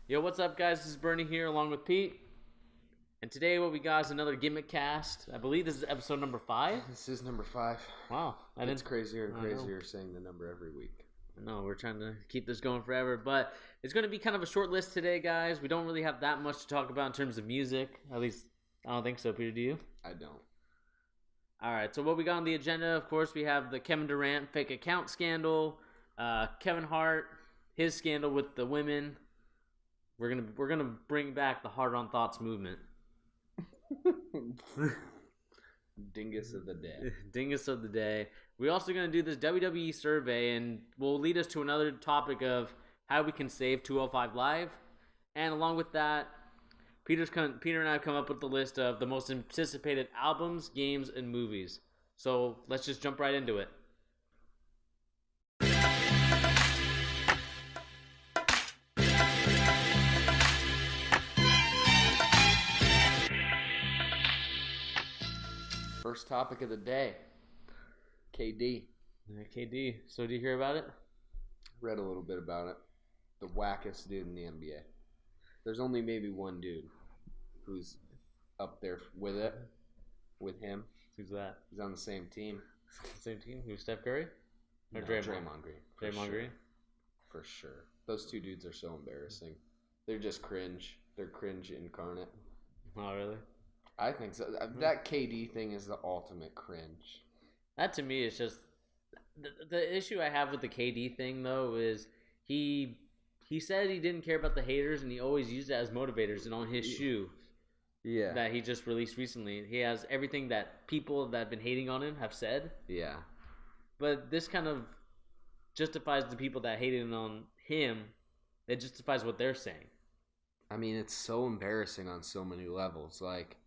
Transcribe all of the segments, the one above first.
Yo, what's up, guys? This is Bernie here, along with Pete. And today, what we got is another Gimmick Cast. I believe this is episode number 5. This is number 5. Wow. It's crazier and crazier saying the number every week. I know, we're trying to keep this going forever. But it's going to be kind of a short list today, guys. We don't really have that much to talk about in terms of music. At least, I don't think so, Peter. Do you? I don't. All right, so what we got on the agenda, of course, we have the Kevin Durant fake account scandal, Kevin Hart, his scandal with the women. We're gonna bring back the Hard on Thoughts movement. Dingus of the day. Dingus of the day. We're also gonna do this WWE survey, and will lead us to another topic of how we can save 205 Live. And along with that, Peter and I have come up with the list of the most anticipated albums, games, and movies. So let's just jump right into it. First topic of the day. KD. KD. So do you hear about it? Read a little bit about it. The wackest dude in the NBA. There's only maybe one dude who's up there with it, with him. Who's that? He's on the same team. Same team? Who's Steph Curry? Or No, Draymond Green. Draymond Green? For sure. Those two dudes are so embarrassing. They're just cringe. They're cringe incarnate. Oh, really? I think so. That KD thing is the ultimate cringe. That to me is just the issue I have with the KD thing though is he said he didn't care about the haters and he always used it as motivators, and on his shoe that he just released recently, he has everything that people that have been hating on him have said. Yeah. But this kind of justifies the people that hated on him. It justifies what they're saying. I mean, it's so embarrassing on so many levels. Like,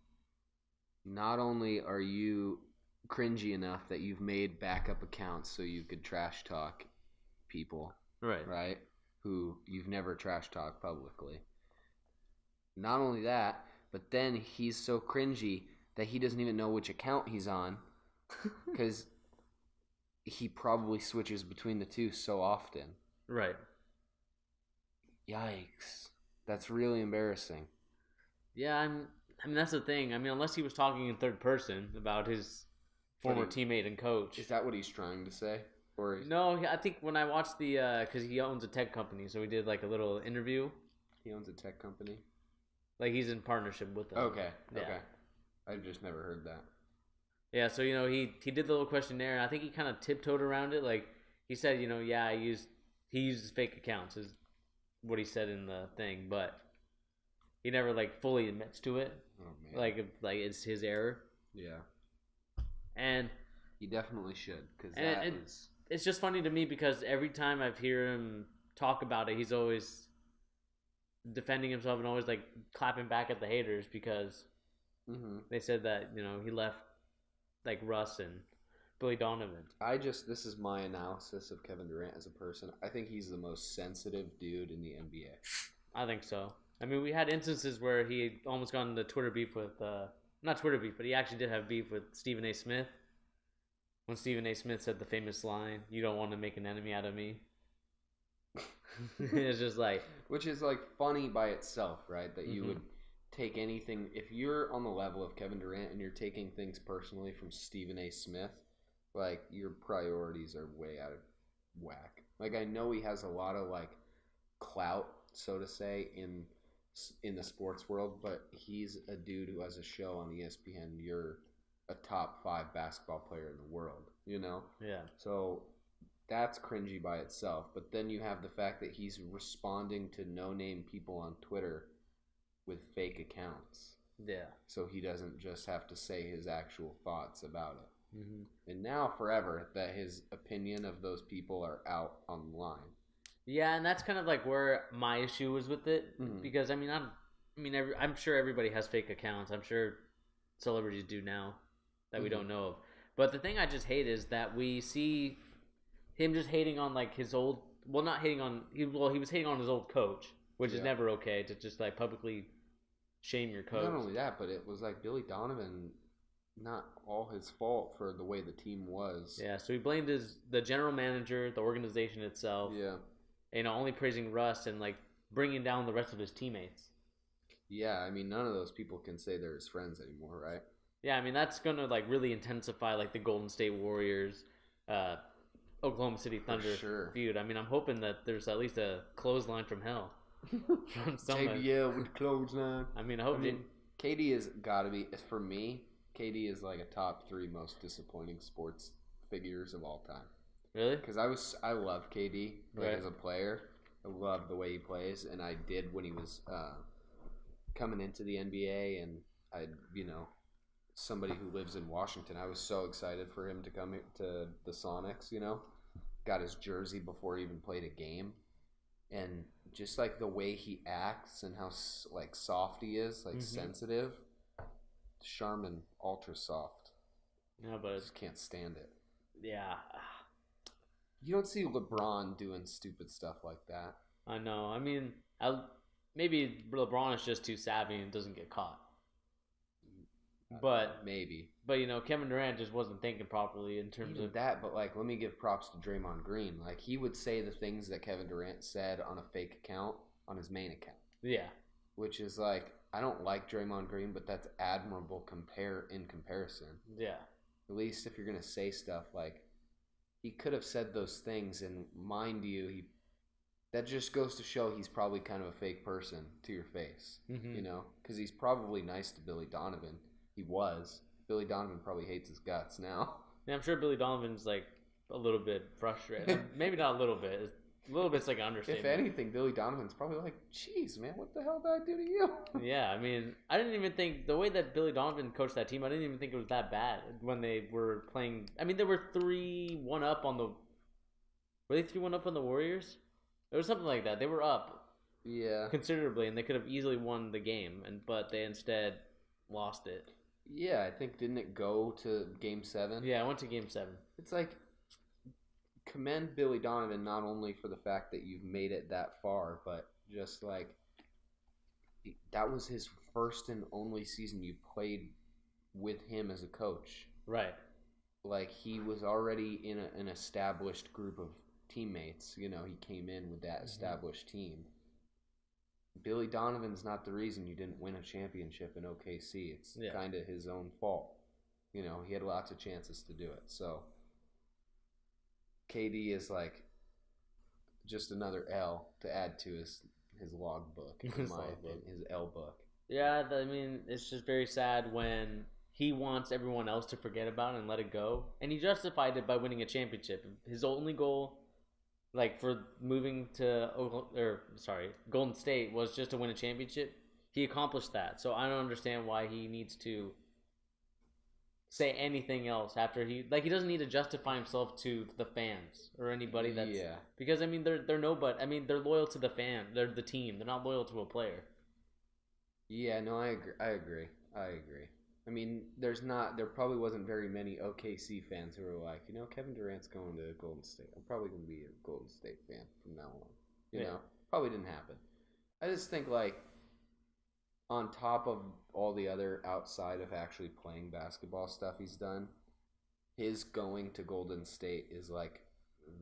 not only are you cringy enough that you've made backup accounts so you could trash talk people, right? Who you've never trash talked publicly. Not only that, but then he's so cringy that he doesn't even know which account he's on because he probably switches between the two so often. Right. Yikes. That's really embarrassing. Yeah, I mean, that's the thing. I mean, unless he was talking in third person about his former teammate and coach. Is that what he's trying to say? Or No, I think when I watched because he owns a tech company, so we did like a little interview. He owns a tech company? Like he's in partnership with them. Okay. Yeah. I've just never heard that. Yeah, so, he did the little questionnaire, and I think he kind of tiptoed around it. Like, he said, yeah, he uses fake accounts is what he said in the thing, but he never, like, fully admits to it. Oh, man. Like it's his error. Yeah. And he definitely should, because it's just funny to me because every time I've heard him talk about it, he's always defending himself and always, like, clapping back at the haters because they said that, he left, like, Russ and Billy Donovan. This is my analysis of Kevin Durant as a person. I think he's the most sensitive dude in the NBA. I think so. I mean, we had instances where he almost got into Twitter beef with, not Twitter beef, but he actually did have beef with Stephen A. Smith. When Stephen A. Smith said the famous line, "You don't want to make an enemy out of me." It's just like... Which is, like, funny by itself, right? That you would take anything... If you're on the level of Kevin Durant and you're taking things personally from Stephen A. Smith, like, your priorities are way out of whack. Like, I know he has a lot of, like, clout, so to say, in the sports world, but he's a dude who has a show on ESPN. You're a top 5 basketball player in the world, Yeah. So that's cringy by itself. But then you have the fact that he's responding to no-name people on Twitter with fake accounts. Yeah. So he doesn't just have to say his actual thoughts about it. And now forever that his opinion of those people are out online. Yeah, and that's kind of like where my issue was with it because I'm sure everybody has fake accounts. I'm sure celebrities do now that we don't know of. But the thing I just hate is that we see him just hating on like his old. Well, not hating on. He was hating on his old coach, which is never okay to just like publicly shame your coach. Not only that, but it was like Billy Donovan. Not all his fault for the way the team was. Yeah, so he blamed the general manager, the organization itself. Yeah. Only praising Russ and like bringing down the rest of his teammates. Yeah, I mean, none of those people can say they're his friends anymore, right? Yeah, I mean that's gonna like really intensify like the Golden State Warriors, Oklahoma City Thunder feud. I mean, I'm hoping that there's at least a clothesline from hell from someone. JBL with the clothesline. I mean, I hope. KD has got to be, for me. KD is like a top 3 most disappointing sports figures of all time. Really? Because I love KD as a player. I love the way he plays, and I did when he was coming into the NBA, and somebody who lives in Washington. I was so excited for him to come to the Sonics, Got his jersey before he even played a game. And just like the way he acts and how like soft he is, like sensitive. Charmin, ultra soft. No, but I just can't stand it. Yeah. You don't see LeBron doing stupid stuff like that. I know. I mean, maybe LeBron is just too savvy and doesn't get caught. But maybe. But Kevin Durant just wasn't thinking properly in terms of that. But like, let me give props to Draymond Green. Like, he would say the things that Kevin Durant said on a fake account on his main account. Yeah. Which is like, I don't like Draymond Green, but that's admirable in comparison. Yeah. At least if you're gonna say stuff like, he could have said those things, and mind you, that just goes to show he's probably kind of a fake person to your face, because he's probably nice to Billy Donovan. He was. Billy Donovan probably hates his guts now. Yeah, I'm sure Billy Donovan's like a little bit frustrated. Maybe not a little bit. A little bit's like an understatement. If anything, Billy Donovan's probably like, "Jeez, man, what the hell did I do to you?" Yeah, I mean, I didn't even think the way that Billy Donovan coached that team. I didn't even think it was that bad when they were playing. I mean, they were 3-1 up on the. Were they 3-1 up on the Warriors? It was something like that. They were up. Yeah. Considerably, and they could have easily won the game, but they instead lost it. Yeah, I think, didn't it go to Game 7? Yeah, I went to Game 7. It's like, commend Billy Donovan not only for the fact that you've made it that far, but just like, that was his first and only season you played with him as a coach. Right. Like, he was already in an established group of teammates. He came in with that established team. Billy Donovan's not the reason you didn't win a championship in OKC. It's kind of his own fault. He had lots of chances to do it. So KD is like just another L to add to his log book, his L book. Yeah, I mean, it's just very sad when he wants everyone else to forget about it and let it go. And he justified it by winning a championship. His only goal, like, for moving to Golden State was just to win a championship. He accomplished that. So I don't understand why he needs to say anything else after he doesn't need to justify himself to the fans or anybody that's because I mean they're nobody. I mean, they're loyal to the fan. They're the team. They're not loyal to a player. Yeah, no, I agree. I mean, there probably wasn't very many OKC fans who were like, Kevin Durant's going to Golden State. I'm probably going to be a Golden State fan from now on. You know, probably didn't happen. I just think, like, on top of all the other outside of actually playing basketball stuff he's done, his going to Golden State is like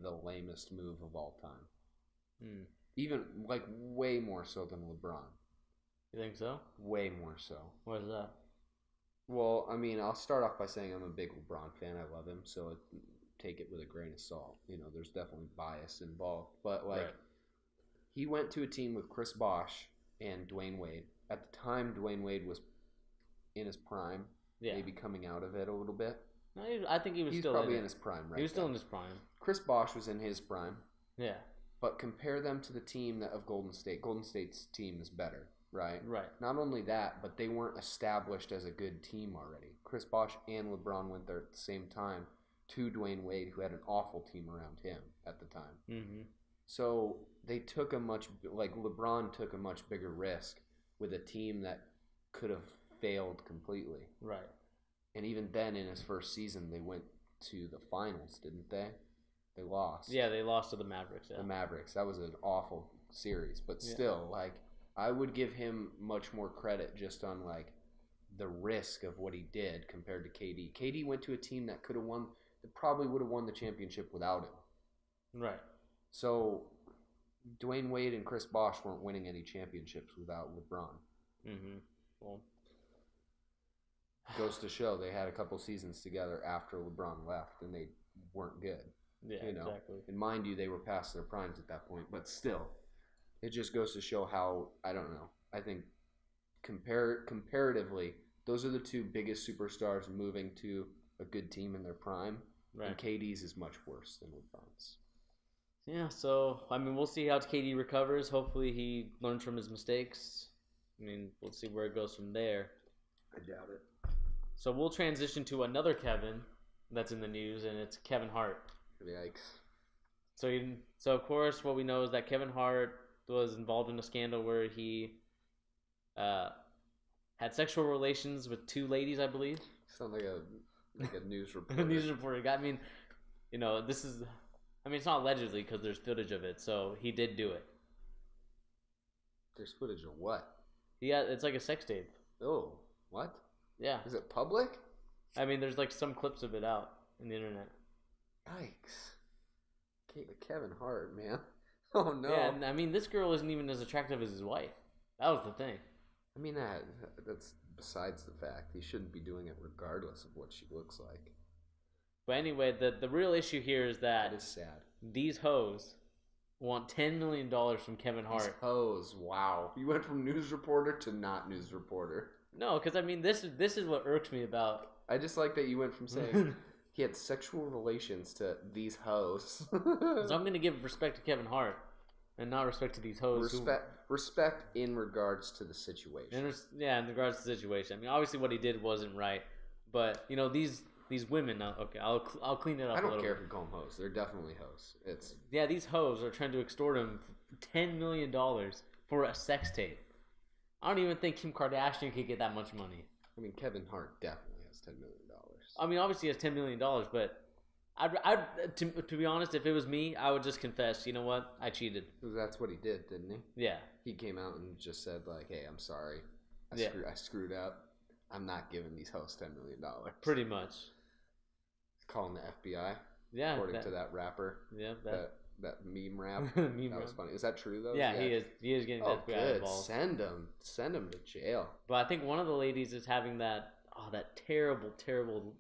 the lamest move of all time. Even, like, way more so than LeBron. You think so? Way more so. Why is that? Well, I mean, I'll start off by saying I'm a big LeBron fan. I love him, so take it with a grain of salt. There's definitely bias involved. But, like, he went to a team with Chris Bosh and Dwayne Wade. At the time, Dwayne Wade was in his prime, maybe coming out of it a little bit. No, I think he was still probably in his prime, right? He was still in his prime. Chris Bosh was in his prime. Yeah. But compare them to the team of Golden State. Golden State's team is better. Right. Not only that, but they weren't established as a good team already. Chris Bosh and LeBron went there at the same time to Dwayne Wade, who had an awful team around him at the time. Mm-hmm. So they took LeBron took a much bigger risk with a team that could have failed completely. Right. And even then, in his first season, they went to the finals, didn't they? They lost. Yeah, they lost to the Mavericks. Yeah. The Mavericks. That was an awful series, but still, like, I would give him much more credit just on, like, the risk of what he did compared to KD. KD went to a team that probably would have won the championship without him. Right. So Dwayne Wade and Chris Bosh weren't winning any championships without LeBron. Mm-hmm. Well, goes to show they had a couple seasons together after LeBron left, and they weren't good. Yeah, exactly. And mind you, they were past their primes at that point, but still, it just goes to show how, I don't know, I think comparatively, those are the two biggest superstars moving to a good team in their prime, right. And KD's is much worse than LeBron's. Yeah, so, I mean, we'll see how KD recovers. Hopefully he learns from his mistakes. I mean, we'll see where it goes from there. I doubt it. So we'll transition to another Kevin that's in the news, and it's Kevin Hart. Yikes. So of course, what we know is that Kevin Hart was involved in a scandal where he had sexual relations with two ladies, I believe. Sound like a news reporter. A news reporter. I mean, this is... I mean, it's not allegedly because there's footage of it, so he did do it. There's footage of what? Yeah, it's like a sex tape. Oh, what? Yeah. Is it public? I mean, there's like some clips of it out on the internet. Yikes. Kevin Hart, man. Oh, no. Yeah, and I mean, this girl isn't even as attractive as his wife. That was the thing. I mean, that's besides the fact. He shouldn't be doing it regardless of what she looks like. But anyway, the real issue here is that is sad. These hoes want $10 million from Kevin Hart. These hoes, wow. You went from news reporter to not news reporter. No, because I mean, this is what irks me about. I just like that you went from saying he had sexual relations to these hoes. So I'm going to give respect to Kevin Hart and not respect to these hoes. Respect in regards to the situation. In regards to the situation. I mean, obviously what he did wasn't right, but these women, okay, I'll clean it up. I don't care if you call them hoes. They're definitely hoes. These hoes are trying to extort him for $10 million for a sex tape. I don't even think Kim Kardashian could get that much money. I mean, Kevin Hart definitely has $10 million. I mean, obviously he has $10 million, but to be honest, if it was me, I would just confess, you know what? I cheated. Because that's what he did, didn't he? Yeah. He came out and just said, like, hey, I'm sorry. I screwed up. I'm not giving these hoes $10 million. Pretty much. Calling the FBI. Yeah. According to that rapper. Yeah. That meme rap. Was funny. Is that true though? Yeah, he is getting the FBI involved. Send him to jail. But I think one of the ladies is having that terrible,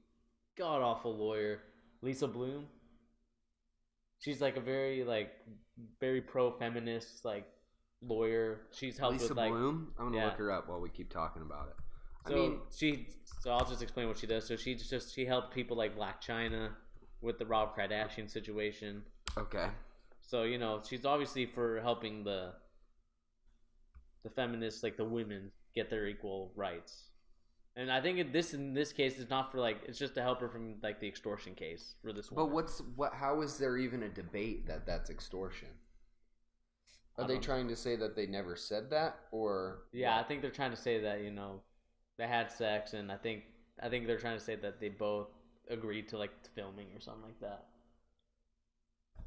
god awful lawyer, Lisa Bloom. She's like a very pro feminist lawyer. She's helped Lisa with Bloom. I'm gonna look her up while we keep talking about it. So I'll just explain what she does. So she helped people like Black China with the Rob Kardashian situation. Okay. So she's obviously for helping the feminists, like the women, get their equal rights. And I think in this case is not for it's just to help her from the extortion case for this one. But how is there even a debate that that's extortion? Are they trying to say that they never said that, or? Yeah, I think they're trying to say that they had sex, and I think they're trying to say that they both agreed to filming or something like that.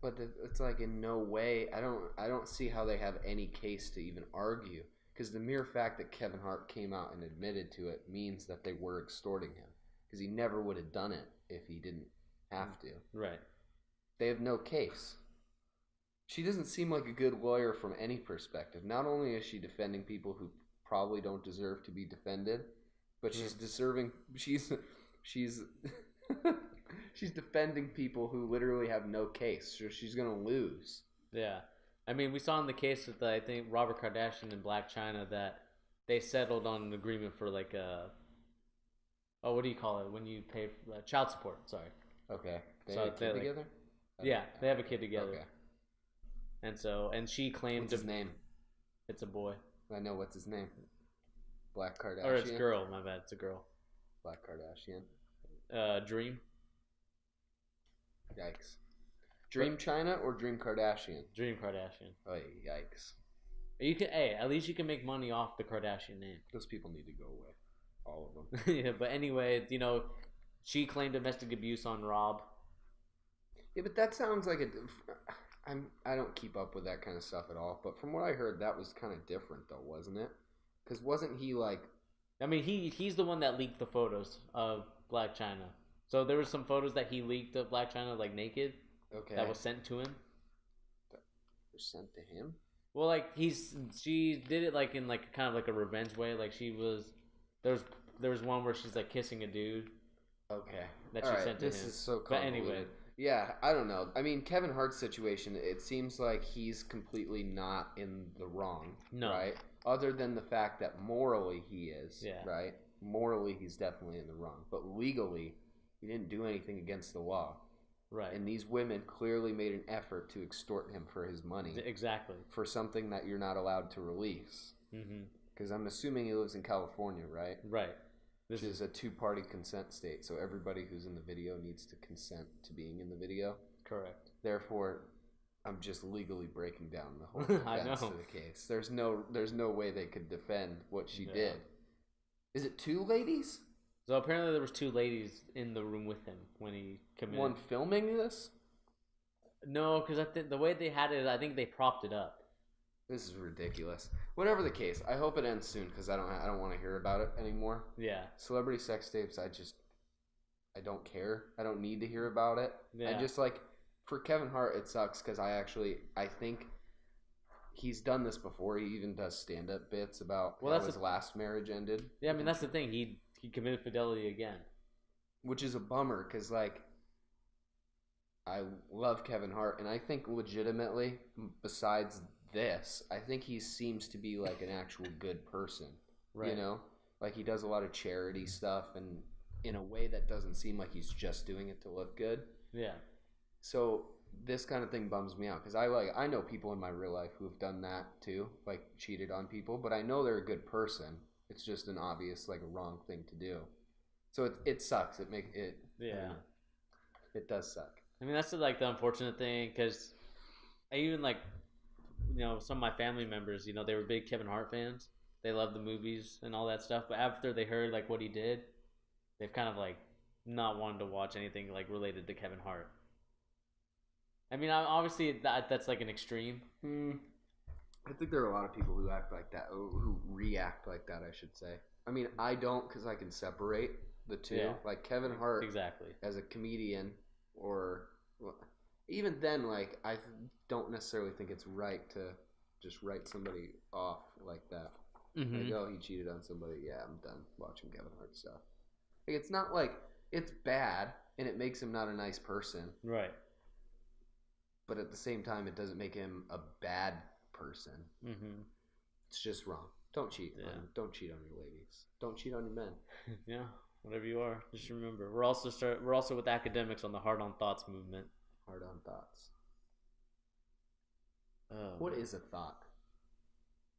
But it's in no way. I don't see how they have any case to even argue, because the mere fact that Kevin Hart came out and admitted to it means that they were extorting him, because he never would have done it if he didn't have to. Right. They have no case. She doesn't seem like a good lawyer from any perspective. Not only is she defending people who probably don't deserve to be defended, but she's she's defending people who literally have no case, so she's gonna lose. Yeah, I mean, we saw in the case with I think Robert Kardashian and Blac Chyna that they settled on an agreement for what do you call it when you pay child support? Sorry. Okay. They have a kid together. Yeah, they have a kid together. Okay. And she claimed his name. It's a boy. I know what's his name. Black Kardashian. Or it's a girl. My bad. It's a girl. Black Kardashian. Dream. Yikes. Dream China or Dream Kardashian? Dream Kardashian. Oh, yikes. At least you can make money off the Kardashian name. Those people need to go away. All of them. Yeah, but anyway, she claimed domestic abuse on Rob. Yeah, but that sounds like I don't keep up with that kind of stuff at all, but from what I heard, that was kind of different though, wasn't it? Because wasn't he I mean, he's the one that leaked the photos of Blac Chyna. So there were some photos that he leaked of Blac Chyna naked. Okay. That was sent to him. were sent to him. Well, like she did it like in like kind of like a revenge way. Like she was there was one where she's like kissing a dude. Okay, that she sent to him. This is so But convoluted. anyway, yeah, I don't know. I mean, Kevin Hart's situation, it seems like he's completely not in the wrong, right? Other than the fact that morally he is, right? Morally, he's definitely in the wrong, but legally, he didn't do anything against the law. Right. And these women clearly made an effort to extort him for his money. Exactly. For something that you're not allowed to release. Because I'm assuming he lives in California, right? Right. Which is a two-party consent state, so everybody who's in the video needs to consent to being in the video. Correct. Therefore, I'm just legally breaking down the whole defense of the case. There's no way they could defend what she did. Is it two ladies? So apparently there was two ladies in the room with him when he committed. One filming this? No, because I think the way they had it, I think they propped it up. This is ridiculous. Whatever the case, I hope it ends soon because I don't want to hear about it anymore. Yeah. Celebrity sex tapes, I don't care. I don't need to hear about it. Yeah. I just like for Kevin Hart, it sucks because I think he's done this before. He even does stand-up bits about how his last marriage ended. Yeah, I mean that's the thing. He committed fidelity again, which is a bummer because like I love Kevin Hart, and I think legitimately, besides this, I think he seems to be like an actual good person. Right. You know, like he does a lot of charity stuff, and in a way that doesn't seem like he's just doing it to look good. Yeah. So this kind of thing bums me out because I know people in my real life who have done that too, like cheated on people, but I know they're a good person. It's just an obvious like a wrong thing to do. So it sucks. It does suck. I mean that's like the unfortunate thing because I even like some of my family members they were big Kevin Hart fans. They loved the movies and all that stuff, but after they heard like what he did, they've kind of like not wanted to watch anything like related to Kevin Hart. I mean, obviously that's like an extreme. I think there are a lot of people who act like that, who react like that, I should say. I mean, I don't because I can separate the two. Yeah. Like Kevin Hart, exactly, as a comedian, or even then, like I don't necessarily think it's right to just write somebody off like that. Like, oh, he cheated on somebody. Yeah, I'm done watching Kevin Hart stuff. Like, it's not like it's bad and it makes him not a nice person. Right. But at the same time, it doesn't make him a bad person. It's just wrong. Don't cheat. Yeah. Don't cheat on your ladies. Don't cheat on your men. Yeah, whatever you are, just remember. We're also with academics on the Hard on Thoughts movement. Hard on Thoughts. What is a thought?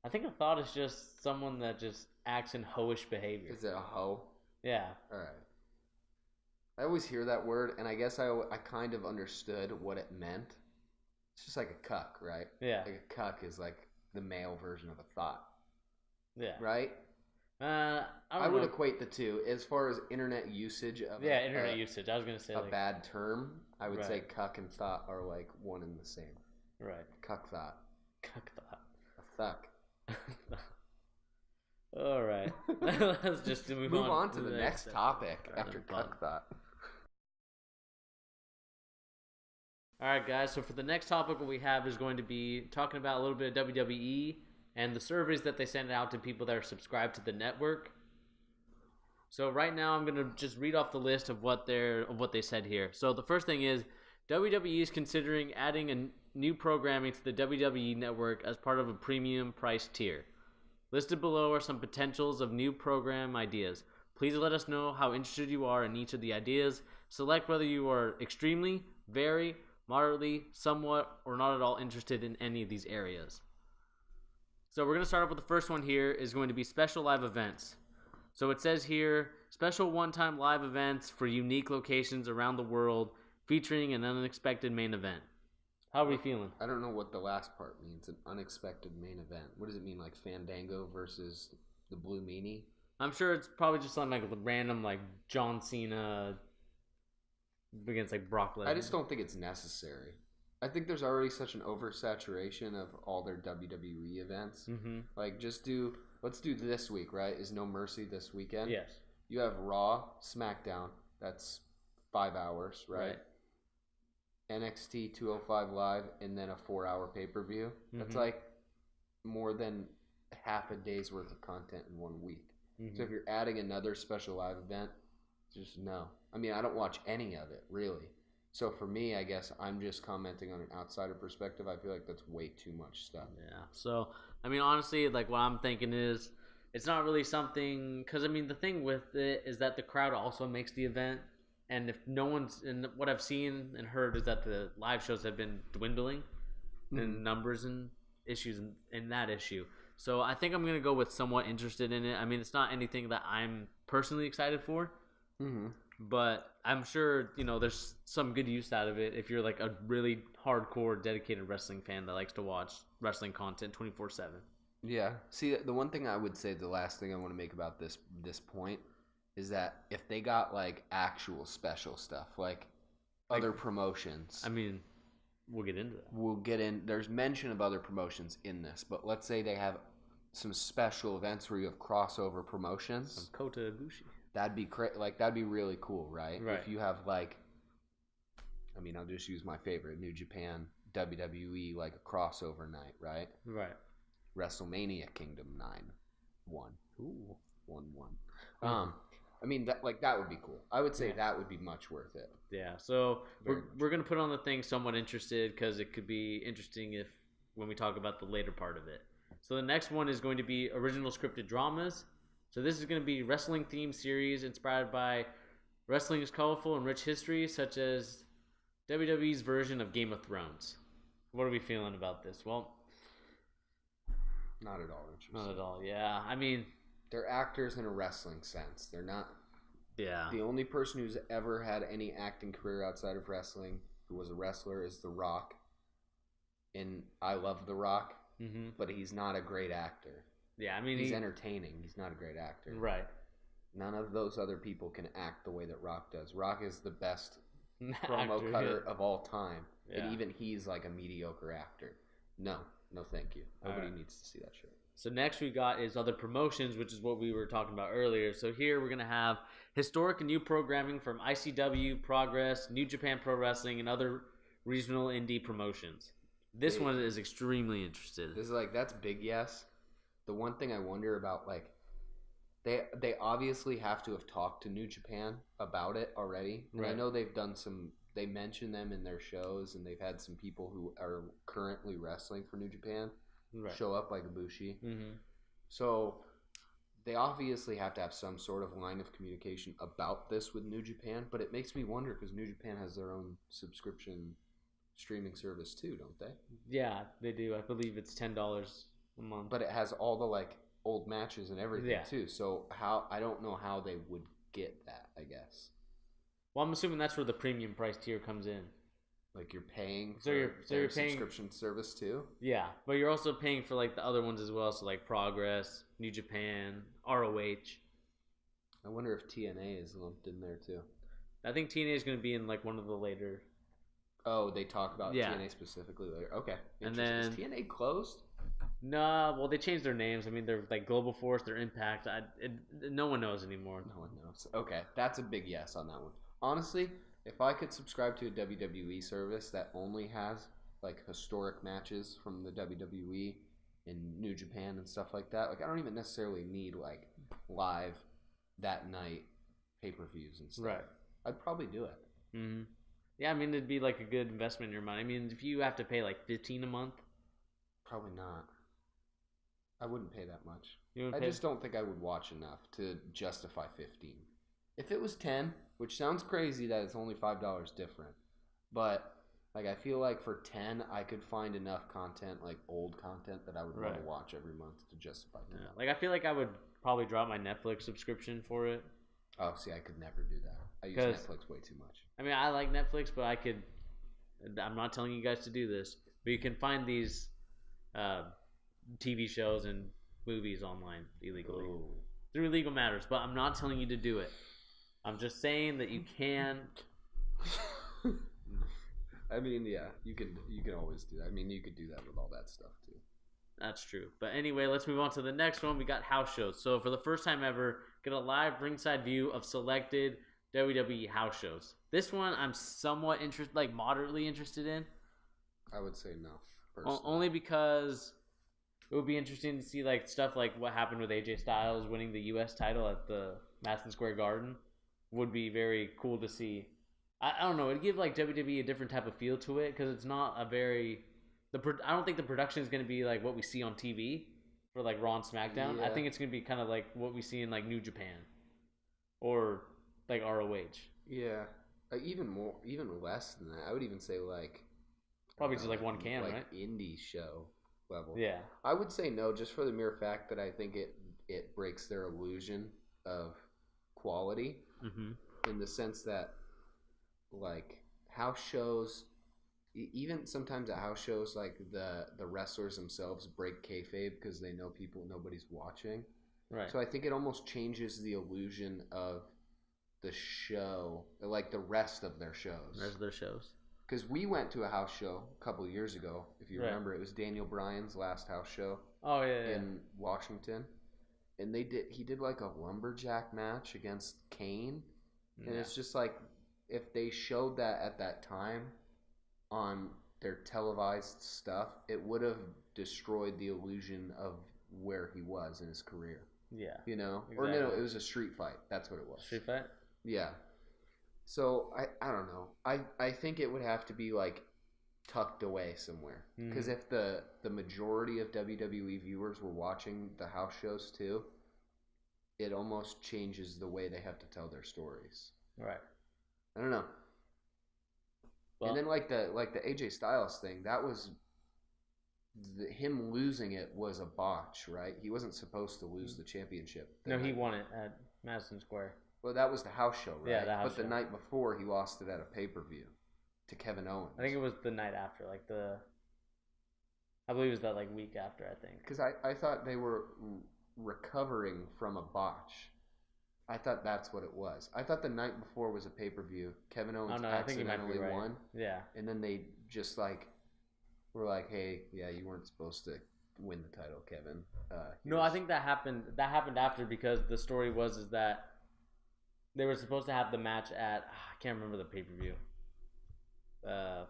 I think a thought is just someone that just acts in hoish behavior. Is it a hoe? Yeah. All right. I always hear that word, and I guess I kind of understood what it meant. It's just like a cuck, right? Yeah. Like a cuck is like the male version of a thought. Yeah. Right? I would equate the two as far as internet usage of internet usage. I was gonna say a bad term. I would say cuck and thought are like one and the same. Right. Cuck thought. Cuck thought. A thuck. All right. Let's just move on to the next topic after cuck thought. All right, guys. So for the next topic, what we have is going to be talking about a little bit of WWE and the surveys that they send out to people that are subscribed to the network. So right now, I'm going to just read off the list of what they said here. So the first thing is WWE is considering adding a new programming to the WWE network as part of a premium price tier. Listed below are some potentials of new program ideas. Please let us know how interested you are in each of the ideas. Select whether you are extremely, very, moderately, somewhat, or not at all interested in any of these areas. So we're going to start off with the first one here is going to be special live events. So it says here, special one-time live events for unique locations around the world featuring an unexpected main event. How are we feeling? I don't know what the last part means, an unexpected main event. What does it mean, like Fandango versus the Blue Meanie? I'm sure it's probably just something like random, like John Cena against like Brock Lesnar. I just don't think it's necessary. I think there's already such an oversaturation of all their WWE events. Like, let's do this week, right? Is No Mercy this weekend? Yes. You have Raw, SmackDown. That's 5 hours, right? NXT 205 Live, and then a 4-hour pay-per-view. That's like more than half a day's worth of content in 1 week. So if you're adding another special live event, just no. I mean, I don't watch any of it, really. So for me, I guess I'm just commenting on an outsider perspective. I feel like that's way too much stuff. Yeah. So, I mean, honestly, like what I'm thinking is it's not really something, because I mean, the thing with it is that the crowd also makes the event. And if no one's, and what I've seen and heard is that the live shows have been dwindling in numbers and issues in that issue. So I think I'm going to go with somewhat interested in it. I mean, it's not anything that I'm personally excited for, but I'm sure, there's some good use out of it if you're like a really hardcore, dedicated wrestling fan that likes to watch wrestling content 24/7. Yeah. See, the one thing I would say, the last thing I want to make about this point is that if they got like actual special stuff, like other promotions. I mean, we'll get into that. We'll get in. There's mention of other promotions in this, but let's say they have some special events where you have crossover promotions. Some Kota Ibushi. That'd be that'd be really cool, right? Right. If you have like, I mean, I'll just use my favorite, New Japan, WWE, like a crossover night, right? Right. WrestleMania Kingdom 9, 1. Ooh. 1-1. I mean, that would be cool. I would say that would be much worth it. Yeah, so we're going to put on the thing somewhat interested because it could be interesting when we talk about the later part of it. So the next one is going to be original scripted dramas. So this is going to be wrestling-themed series inspired by wrestling's colorful and rich history, such as WWE's version of Game of Thrones. What are we feeling about this? Well, not at all interesting. Not at all, yeah. I mean, they're actors in a wrestling sense. They're not. Yeah. The only person who's ever had any acting career outside of wrestling who was a wrestler is The Rock. And I love The Rock, but he's not a great actor. Yeah, I mean, he's entertaining. He's not a great actor. Right. None of those other people can act the way that Rock does. Rock is the best promo cutter of all time. Yeah. And even he's like a mediocre actor. No, thank you. Nobody needs to see that shit. So next we got is other promotions, which is what we were talking about earlier. So here we're going to have historic and new programming from ICW, Progress, New Japan Pro Wrestling, and other regional indie promotions. This one is extremely interested. This is that's big yes. The one thing I wonder about, they obviously have to have talked to New Japan about it already. Right. I know they've done they mention them in their shows, and they've had some people who are currently wrestling for New Japan show up, like Ibushi. So they obviously have to have some sort of line of communication about this with New Japan, but it makes me wonder because New Japan has their own subscription streaming service too, don't they? Yeah, they do. I believe it's $10 a month. But it has all the old matches and everything too. So I don't know how they would get that, I guess. Well, I'm assuming that's where the premium price tier comes in. Like you're paying for you're paying subscription service too? Yeah, but you're also paying for the other ones as well, so Progress, New Japan, ROH. I wonder if TNA is lumped in there too. I think TNA is going to be in one of the later. Oh, they talk about TNA specifically later. Okay. And then is TNA closed? No, well they changed their names. I mean they're Global Force, they're Impact. No one knows anymore. No one knows. Okay, that's a big yes on that one. Honestly, if I could subscribe to a WWE service that only has historic matches from the WWE in New Japan and stuff like that, I don't even necessarily need live that night pay-per-views and stuff. Right. I'd probably do it. Mm-hmm. Yeah, I mean it'd be a good investment in your money. I mean if you have to pay $15 a month, probably not. I wouldn't pay that much. I just don't think I would watch enough to justify 15. If it was 10, which sounds crazy that it's only $5 different, but I feel for 10 I could find enough content, old content, that I would want to watch every month to justify that. Yeah. I feel I would probably drop my Netflix subscription for it. Oh, see, I could never do that. I use Netflix way too much. I mean, I like Netflix, but I'm not telling you guys to do this, but you can find these TV shows and movies online illegally through legal matters, but I'm not telling you to do it. I'm just saying that you can. I mean, yeah, you can always do that. I mean, you could do that with all that stuff too. That's true. But anyway, let's move on to the next one. We got house shows. So for the first time ever, get a live ringside view of selected WWE house shows. This one I'm somewhat moderately interested in. I would say no. Only because it would be interesting to see like stuff like what happened with AJ Styles winning the U.S. title at the Madison Square Garden. Would be very cool to see. I don't know. It'd give like WWE a different type of feel to it because it's not a very. I don't think the production is going to be like what we see on TV for like Raw and SmackDown. Yeah. I think it's going to be kind of like what we see in like New Japan or like ROH. Yeah, even less than that. I would even say like probably just like one can, like right? Indie show level. Yeah, I would say no, just for the mere fact that I think it breaks their illusion of quality in the sense that like house shows, even sometimes at house shows, like the wrestlers themselves break kayfabe because they know nobody's watching. right. So I think it almost changes the illusion of the show, like the rest of their shows. Because we went to a house show a couple of years ago, if you remember. It was Daniel Bryan's last house show. Oh yeah. In Washington, and he did like a lumberjack match against Kane, and it's just like if they showed that at that time on their televised stuff, it would have destroyed the illusion of where he was in his career. Yeah. You know? Exactly. Or no, it was a street fight. That's what it was. Street fight? Yeah. So I don't know. I think it would have to be like tucked away somewhere. Because if the majority of WWE viewers were watching the house shows too, it almost changes the way they have to tell their stories. Right. I don't know. Well, and then like the AJ Styles thing, that was him losing it was a botch, right? He wasn't supposed to lose the championship. No, he won it at Madison Square. Well, that was the house show, right? Yeah, the house show. But the night before, he lost it at a pay-per-view to Kevin Owens. I think it was the night after, I believe it was that like week after, I think. Because I thought they were recovering from a botch. I thought that's what it was. I thought the night before was a pay-per-view. Kevin Owens accidentally won. Yeah. And then they just like were like, hey, yeah, you weren't supposed to win the title, Kevin. No, I think that happened after because the story is that they were supposed to have the match at I can't remember the pay-per-view. I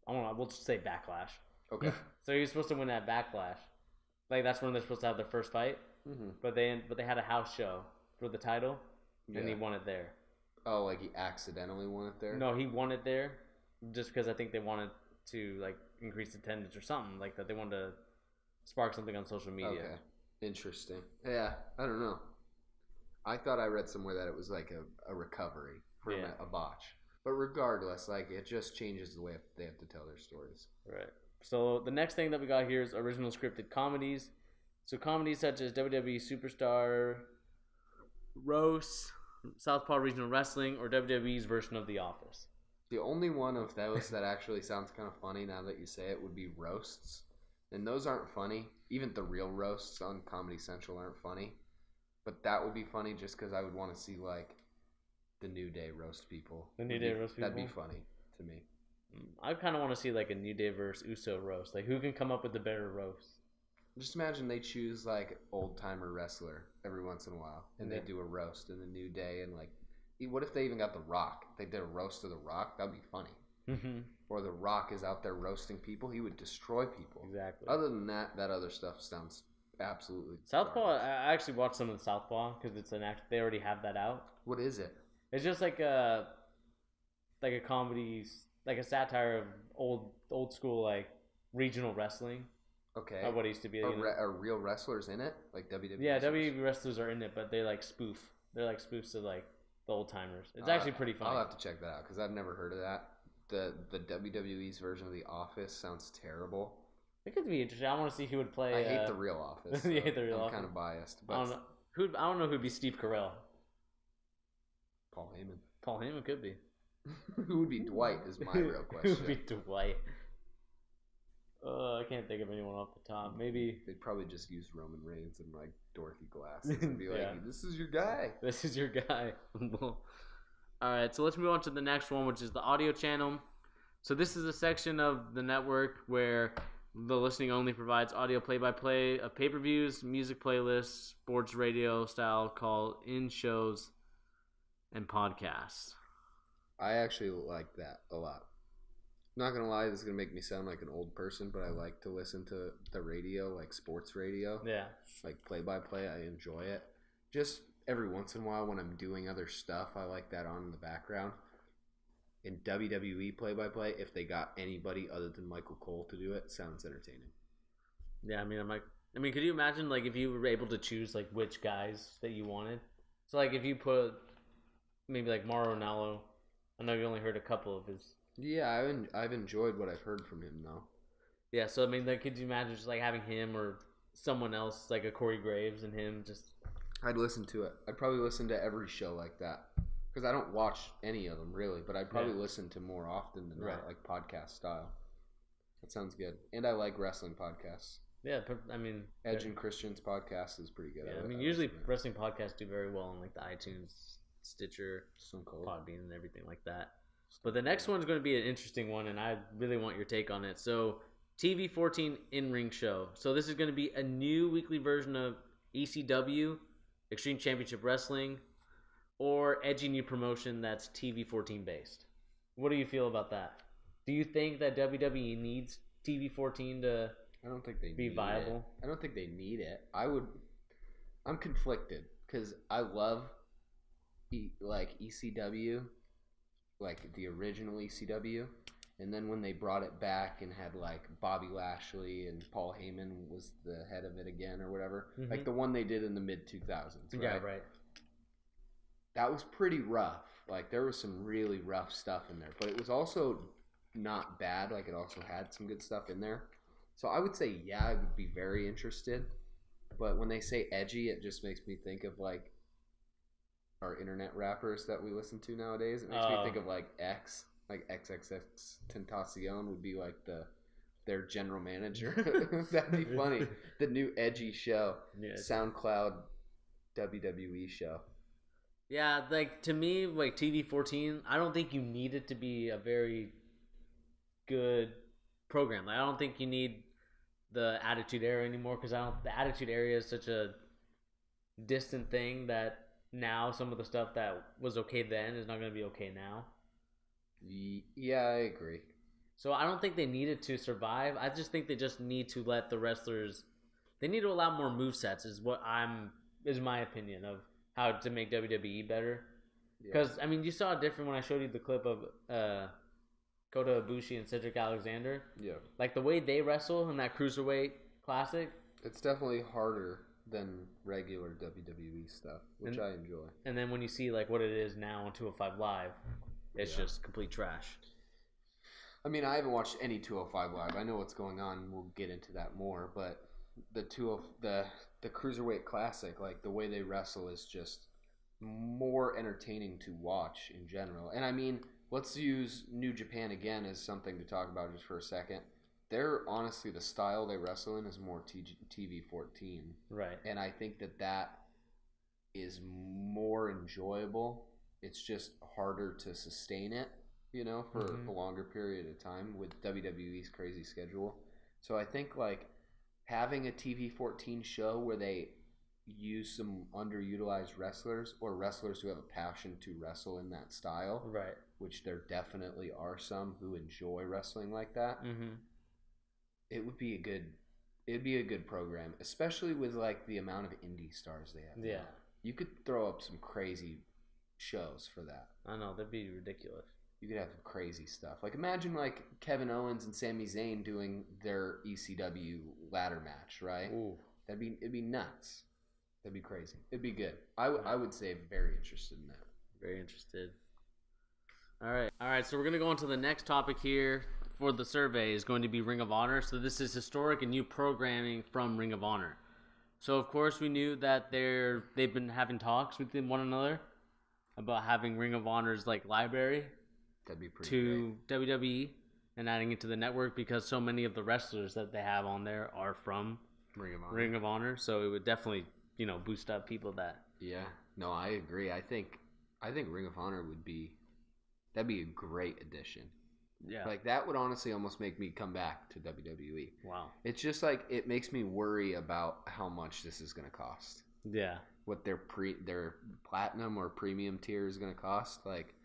don't know. We'll just say Backlash. Okay. So he was supposed to win at Backlash. Like that's when they're supposed to have their first fight. Mm-hmm. But they had a house show for the title, and he won it there. Oh, like he accidentally won it there? No, he won it there just because I think they wanted to like increase attendance or something like that. They wanted to spark something on social media. Okay. Interesting. Yeah, I don't know. I thought I read somewhere that it was like a recovery from a botch. But regardless, like it just changes the way they have to tell their stories. Right. So the next thing that we got here is original scripted comedies. So comedies such as WWE Superstar, Roast, Southpaw Regional Wrestling, or WWE's version of The Office. The only one of those that actually sounds kind of funny now that you say it would be roasts. And those aren't funny. Even the real roasts on Comedy Central aren't funny. But that would be funny just because I would want to see like the New Day roast people. The New Day roast people? That'd be funny to me. I kind of want to see like a New Day versus Uso roast. Like who can come up with the better roast? Just imagine they choose like old-timer wrestler every once in a while. And they do a roast in the New Day. And like, what if they even got The Rock? They did a roast of The Rock? That'd be funny. Mm-hmm. Or The Rock is out there roasting people. He would destroy people. Exactly. Other than that other stuff sounds absolutely Southpaw. garbage. I actually watched some of the Southpaw because it's an act. They already have that out. What is it? It's just like a comedy, like a satire of old school like regional wrestling. Okay. Of what it used to be. Are real wrestlers in it? Like WWE? Yeah, WWE wrestlers are in it, but they like spoof. They're like spoofs of like the old timers. It's actually pretty funny. I'll have to check that out because I've never heard of that. The WWE's version of The Office sounds terrible. It could be interesting. I want to see who would play. I hate The Real Office. So you hate The Real Office? I'm kind of biased. But I don't know who'd be Steve Carell. Paul Heyman. Paul Heyman could be. Who would be Dwight is my real question. Who would be Dwight? I can't think of anyone off the top. Maybe they'd probably just use Roman Reigns and like Dorothy glasses and be like, "This is your guy. This is your guy." All right, so let's move on to the next one, which is the audio channel. So this is a section of the network where the listening only provides audio play-by-play of pay-per-views, music playlists, sports radio style call-in shows, and podcasts. I actually like that a lot. Not gonna lie, this is gonna make me sound like an old person, but I like to listen to the radio, like sports radio. Yeah. Like play-by-play, I enjoy it. Just every once in a while when I'm doing other stuff, I like that on in the background. In WWE play-by-play, if they got anybody other than Michael Cole to do it, sounds entertaining. Yeah, could you imagine like if you were able to choose like which guys that you wanted? So like if you put maybe like Mauro Ranallo, I know you only heard a couple of his. Yeah, I've enjoyed what I've heard from him though. Yeah, so I mean, like, could you imagine just like having him or someone else like a Corey Graves and him just? I'd listen to it. I'd probably listen to every show like that because I don't watch any of them really, but I'd probably listen to more often than not, like podcast style. That sounds good, and I like wrestling podcasts. Yeah, I mean, Edge and Christian's podcast is pretty good. Yeah, I mean, usually wrestling podcasts do very well on like the iTunes, Stitcher, Podbean, and everything like that. But the next one's going to be an interesting one, and I really want your take on it. So, TV14 in-ring show. So this is going to be a new weekly version of ECW, Extreme Championship Wrestling, or edgy new promotion that's TV14 based. What do you feel about that? Do you think that WWE needs TV14 to? I don't think they be viable. I don't think they need it. I'm conflicted because I love ECW, like the original ECW, and then when they brought it back and had like Bobby Lashley and Paul Heyman was the head of it again or whatever, like the one they did in the mid 2000s. Right? Yeah, right. That was pretty rough. Like there was some really rough stuff in there, but it was also not bad. Like it also had some good stuff in there. So I would say, yeah, I would be very interested. But when they say edgy, it just makes me think of like our internet rappers that we listen to nowadays. It makes me think of like X, like XXX Tentacion would be like their general manager. That'd be funny. The new edgy show, SoundCloud WWE show. Yeah, like to me, like TV14, I don't think you need it to be a very good program. Like, I don't think you need the Attitude Era anymore because the Attitude Era is such a distant thing that now some of the stuff that was okay then is not going to be okay now. Yeah, I agree. So I don't think they need it to survive. I just think they just need to let the wrestlers. They need to allow more movesets. Is my opinion of how to make WWE better. Because I mean, you saw it different when I showed you the clip of Kota Ibushi and Cedric Alexander. Yeah. Like the way they wrestle in that Cruiserweight Classic. It's definitely harder than regular WWE stuff, which I enjoy. And then when you see like what it is now on 205 Live, it's just complete trash. I mean, I haven't watched any 205 Live. I know what's going on. We'll get into that more, but the Cruiserweight Classic, like the way they wrestle is just more entertaining to watch in general. And I mean, let's use New Japan again as something to talk about just for a second. They're honestly, the style they wrestle in is more TV14. Right. And I think that is more enjoyable. It's just harder to sustain it, for a longer period of time with WWE's crazy schedule. So I think like having a TV14 show where they use some underutilized wrestlers or wrestlers who have a passion to wrestle in that style, right? Which there definitely are some who enjoy wrestling like that. It'd be a good program, especially with like the amount of indie stars they have. Yeah, you could throw up some crazy shows for that. I know, that'd be ridiculous. You could have some crazy stuff. Like imagine like Kevin Owens and Sami Zayn doing their ECW ladder match, right? Ooh. It'd be nuts. That'd be crazy. It'd be good. I would say very interested in that. Very interested. All right. So we're gonna go on to the next topic here for the survey is going to be Ring of Honor. So this is historic and new programming from Ring of Honor. So of course we knew that they've been having talks with one another about having Ring of Honor's like library. That'd be pretty to great. WWE and adding it to the network because so many of the wrestlers that they have on there are from Ring of Honor. So it would definitely boost up people that. Yeah, no, I agree. I think Ring of Honor that'd be a great addition. Yeah, like that would honestly almost make me come back to WWE. Wow, it's just like it makes me worry about how much this is going to cost. Yeah, what their platinum or premium tier is going to cost. Like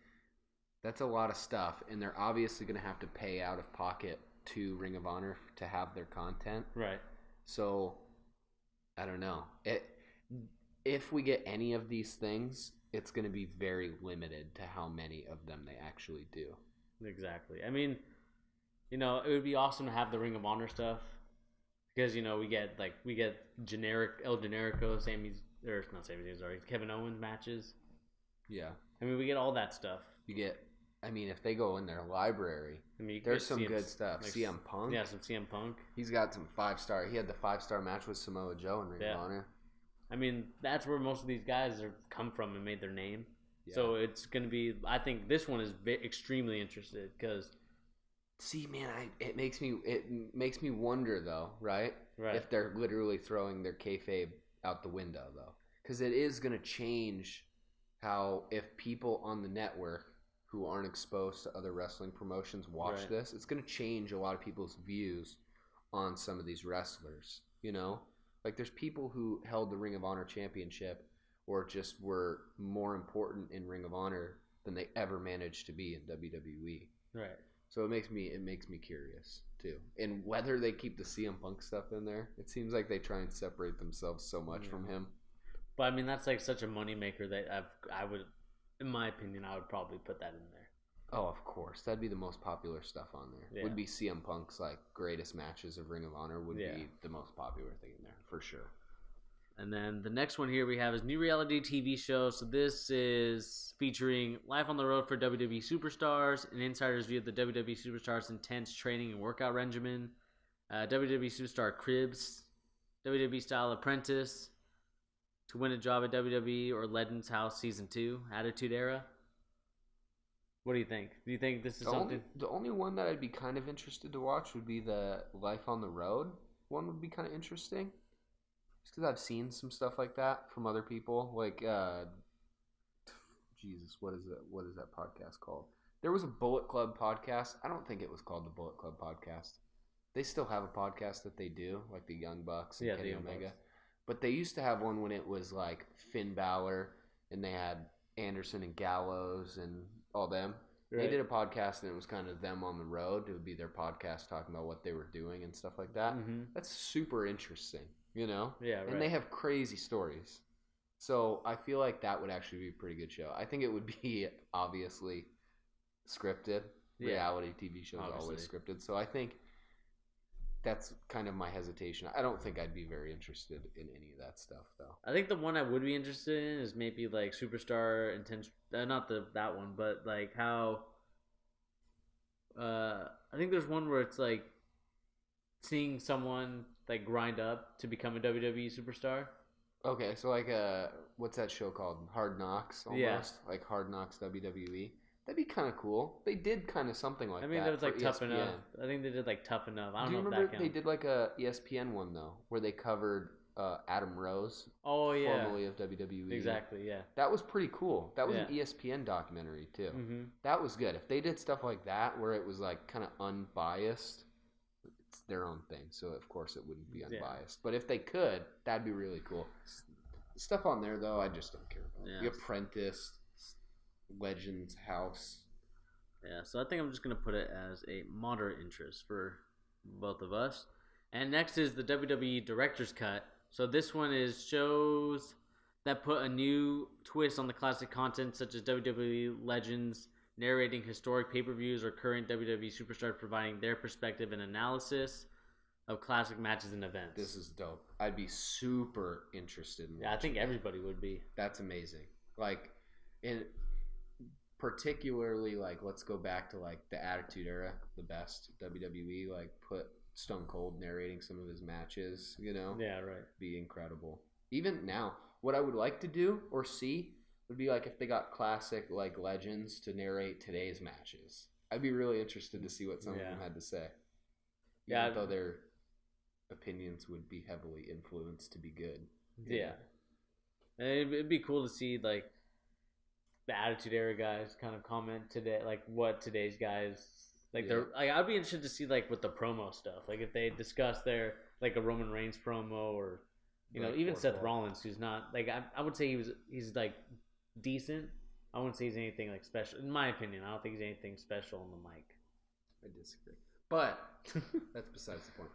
That's a lot of stuff, and they're obviously going to have to pay out of pocket to Ring of Honor to have their content. Right. So, I don't know. If we get any of these things, it's going to be very limited to how many of them they actually do. Exactly. I mean, it would be awesome to have the Ring of Honor stuff because we get generic El Generico, Kevin Owens matches. Yeah. I mean, we get all that stuff. If they go in their library, there's some good stuff. Like CM Punk. Yeah, some CM Punk. He's got some 5-star. He had the 5-star match with Samoa Joe in Ring of Honor. I mean, that's where most of these guys come from and made their name. Yeah. So it's going to be. I think this one is extremely interested because. See, man, it makes me wonder though, right? Right. If they're literally throwing their kayfabe out the window though, because it is going to change how if people on the network who aren't exposed to other wrestling promotions watch this, it's going to change a lot of people's views on some of these wrestlers. Like there's people who held the Ring of Honor championship or just were more important in Ring of Honor than they ever managed to be in WWE. Right. So it makes me curious too. And whether they keep the CM Punk stuff in there, it seems like they try and separate themselves so much from him. But I mean, that's like such a moneymaker that I would, in my opinion, I would probably put that in there. Oh, of course. That'd be the most popular stuff on there. Yeah. Would be CM Punk's like greatest matches of Ring of Honor would be the most popular thing in there for sure. And then the next one here we have is new reality TV show. So this is featuring Life on the Road for WWE Superstars, an insider's view of the WWE Superstars' intense training and workout regimen, WWE Superstar Cribs, WWE Style Apprentice, to win a job at WWE or Legends House Season 2, Attitude Era. What do you think? Do you think this is something? The only one that I'd be kind of interested to watch would be the Life on the Road one would be kind of interesting. Just because I've seen some stuff like that from other people. Like, Jesus, what is that podcast called? There was a Bullet Club podcast. I don't think it was called the Bullet Club podcast. They still have a podcast that they do, like the Young Bucks and Kenny Omega. But they used to have one when it was like Finn Balor and they had Anderson and Gallows and all them. Right. They did a podcast and it was kind of them on the road. It would be their podcast talking about what they were doing and stuff like that. Mm-hmm. That's super interesting, you know? Yeah, right. And they have crazy stories. So I feel like that would actually be a pretty good show. I think it would be obviously scripted. Yeah. Reality TV shows are always scripted. So I think that's kind of my hesitation. I don't think I'd be very interested in any of that stuff, though. I think the one I would be interested in is maybe like Superstar Intense. Not that one, but like how. I think there's one where it's like seeing someone like grind up to become a WWE superstar. Okay, so like what's that show called? Hard Knocks, almost. Yeah. Like Hard Knocks WWE. That'd be kind of cool. They did kind of something like that. I mean, that was like Tough Enough. I think they did like Tough Enough. I don't know if that counts. They did like a ESPN one though, where they covered Adam Rose. Oh yeah, formerly of WWE. Exactly, yeah. That was pretty cool. That was an ESPN documentary too. Mm-hmm. That was good. If they did stuff like that, where it was like kind of unbiased, it's their own thing. So of course it wouldn't be unbiased. But if they could, that'd be really cool. Stuff on there though, I just don't care about. Yeah. The Apprentice. Legends House. Yeah, so I think I'm just going to put it as a moderate interest for both of us. And next is the WWE Director's Cut. So this one is shows that put a new twist on the classic content, such as WWE Legends narrating historic pay-per-views or current WWE superstars providing their perspective and analysis of classic matches and events. This is dope. I'd be super interested in I think everybody would be. That's amazing. Like, particularly, like, let's go back to, like, the Attitude Era, the best WWE, like, put Stone Cold narrating some of his matches, you know? Yeah, right. Be incredible. Even now, what I would like to do or see would be, like, if they got classic, like, legends to narrate today's matches. I'd be really interested to see what some of them had to say. Even though their opinions would be heavily influenced to be good. Yeah. And it'd be cool to see, like, the Attitude Era guys kind of comment today, like what today's guys like. They're like, I'd be interested to see like with the promo stuff, like if they discuss their like a Roman Reigns promo or you know even Seth Rollins, who's not like I would say he's like decent, I wouldn't say he's anything like special. In my opinion, I don't think he's anything special on the mic. I disagree, but that's besides the point.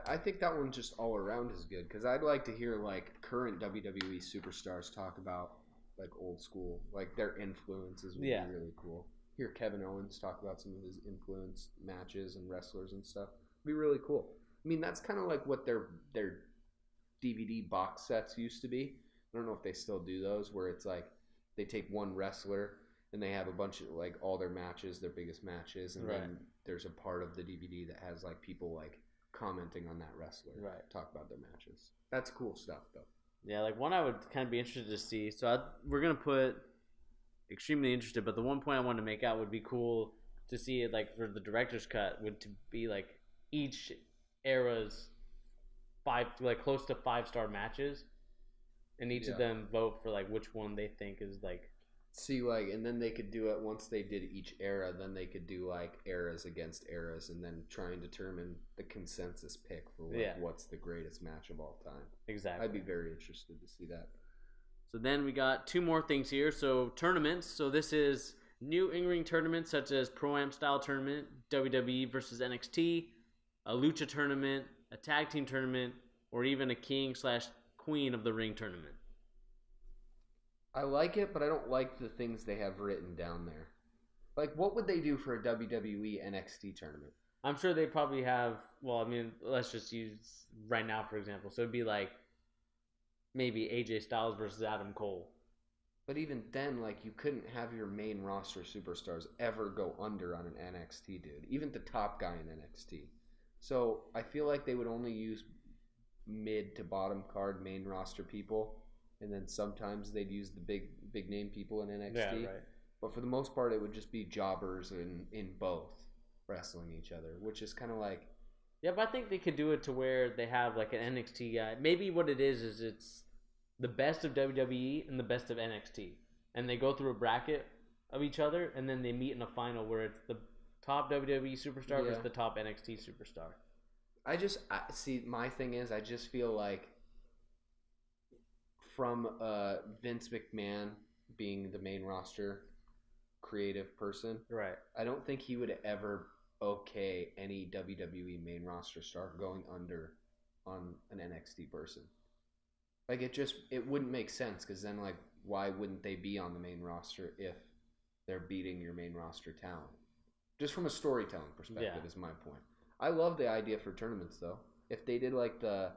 I think that one just all around is good because I'd like to hear like current WWE superstars talk about like old school, like their influences would be really cool. Hear Kevin Owens talk about some of his influence matches and wrestlers and stuff. It'd be really cool. I mean, that's kind of like what their DVD box sets used to be. I don't know if they still do those, where it's like they take one wrestler and they have a bunch of like all their matches, their biggest matches, and then there's a part of the DVD that has like people like commenting on that wrestler, talk about their matches. That's cool stuff, though. Yeah, like one I would kind of be interested to see. So we're gonna put extremely interested, but the one point I wanted to make out would be cool to see it like for the director's cut would to be like each era's close to 5-star matches, and each of them vote for like which one they think is like. See, like, and then they could do it once they did each era. Then they could do like eras against eras, and then try and determine the consensus pick for what's the greatest match of all time. Exactly. I'd be very interested to see that. So then we got 2 more things here. So tournaments. So this is new in-ring tournaments such as Pro-Am style tournament, WWE versus NXT, a Lucha tournament, a tag team tournament, or even a King/Queen of the Ring tournament. I like it, but I don't like the things they have written down there. Like, what would they do for a WWE NXT tournament? I'm sure they probably have, well, I mean, let's just use right now, for example. So it'd be like maybe AJ Styles versus Adam Cole. But even then, like, you couldn't have your main roster superstars ever go under on an NXT dude. Even the top guy in NXT. So I feel like they would only use mid to bottom card main roster people. And then sometimes they'd use the big name people in NXT. Yeah, right. But for the most part, it would just be jobbers in both wrestling each other, which is kind of like... Yeah, but I think they could do it to where they have like an NXT guy. Maybe what it is it's the best of WWE and the best of NXT. And they go through a bracket of each other, and then they meet in a final where it's the top WWE superstar versus the top NXT superstar. See, my thing is, I just feel like from Vince McMahon being the main roster creative person, right? I don't think he would ever okay any WWE main roster star going under on an NXT person. Like it wouldn't make sense because then like why wouldn't they be on the main roster if they're beating your main roster talent? Just from a storytelling perspective is my point. I love the idea for tournaments though. If they did like the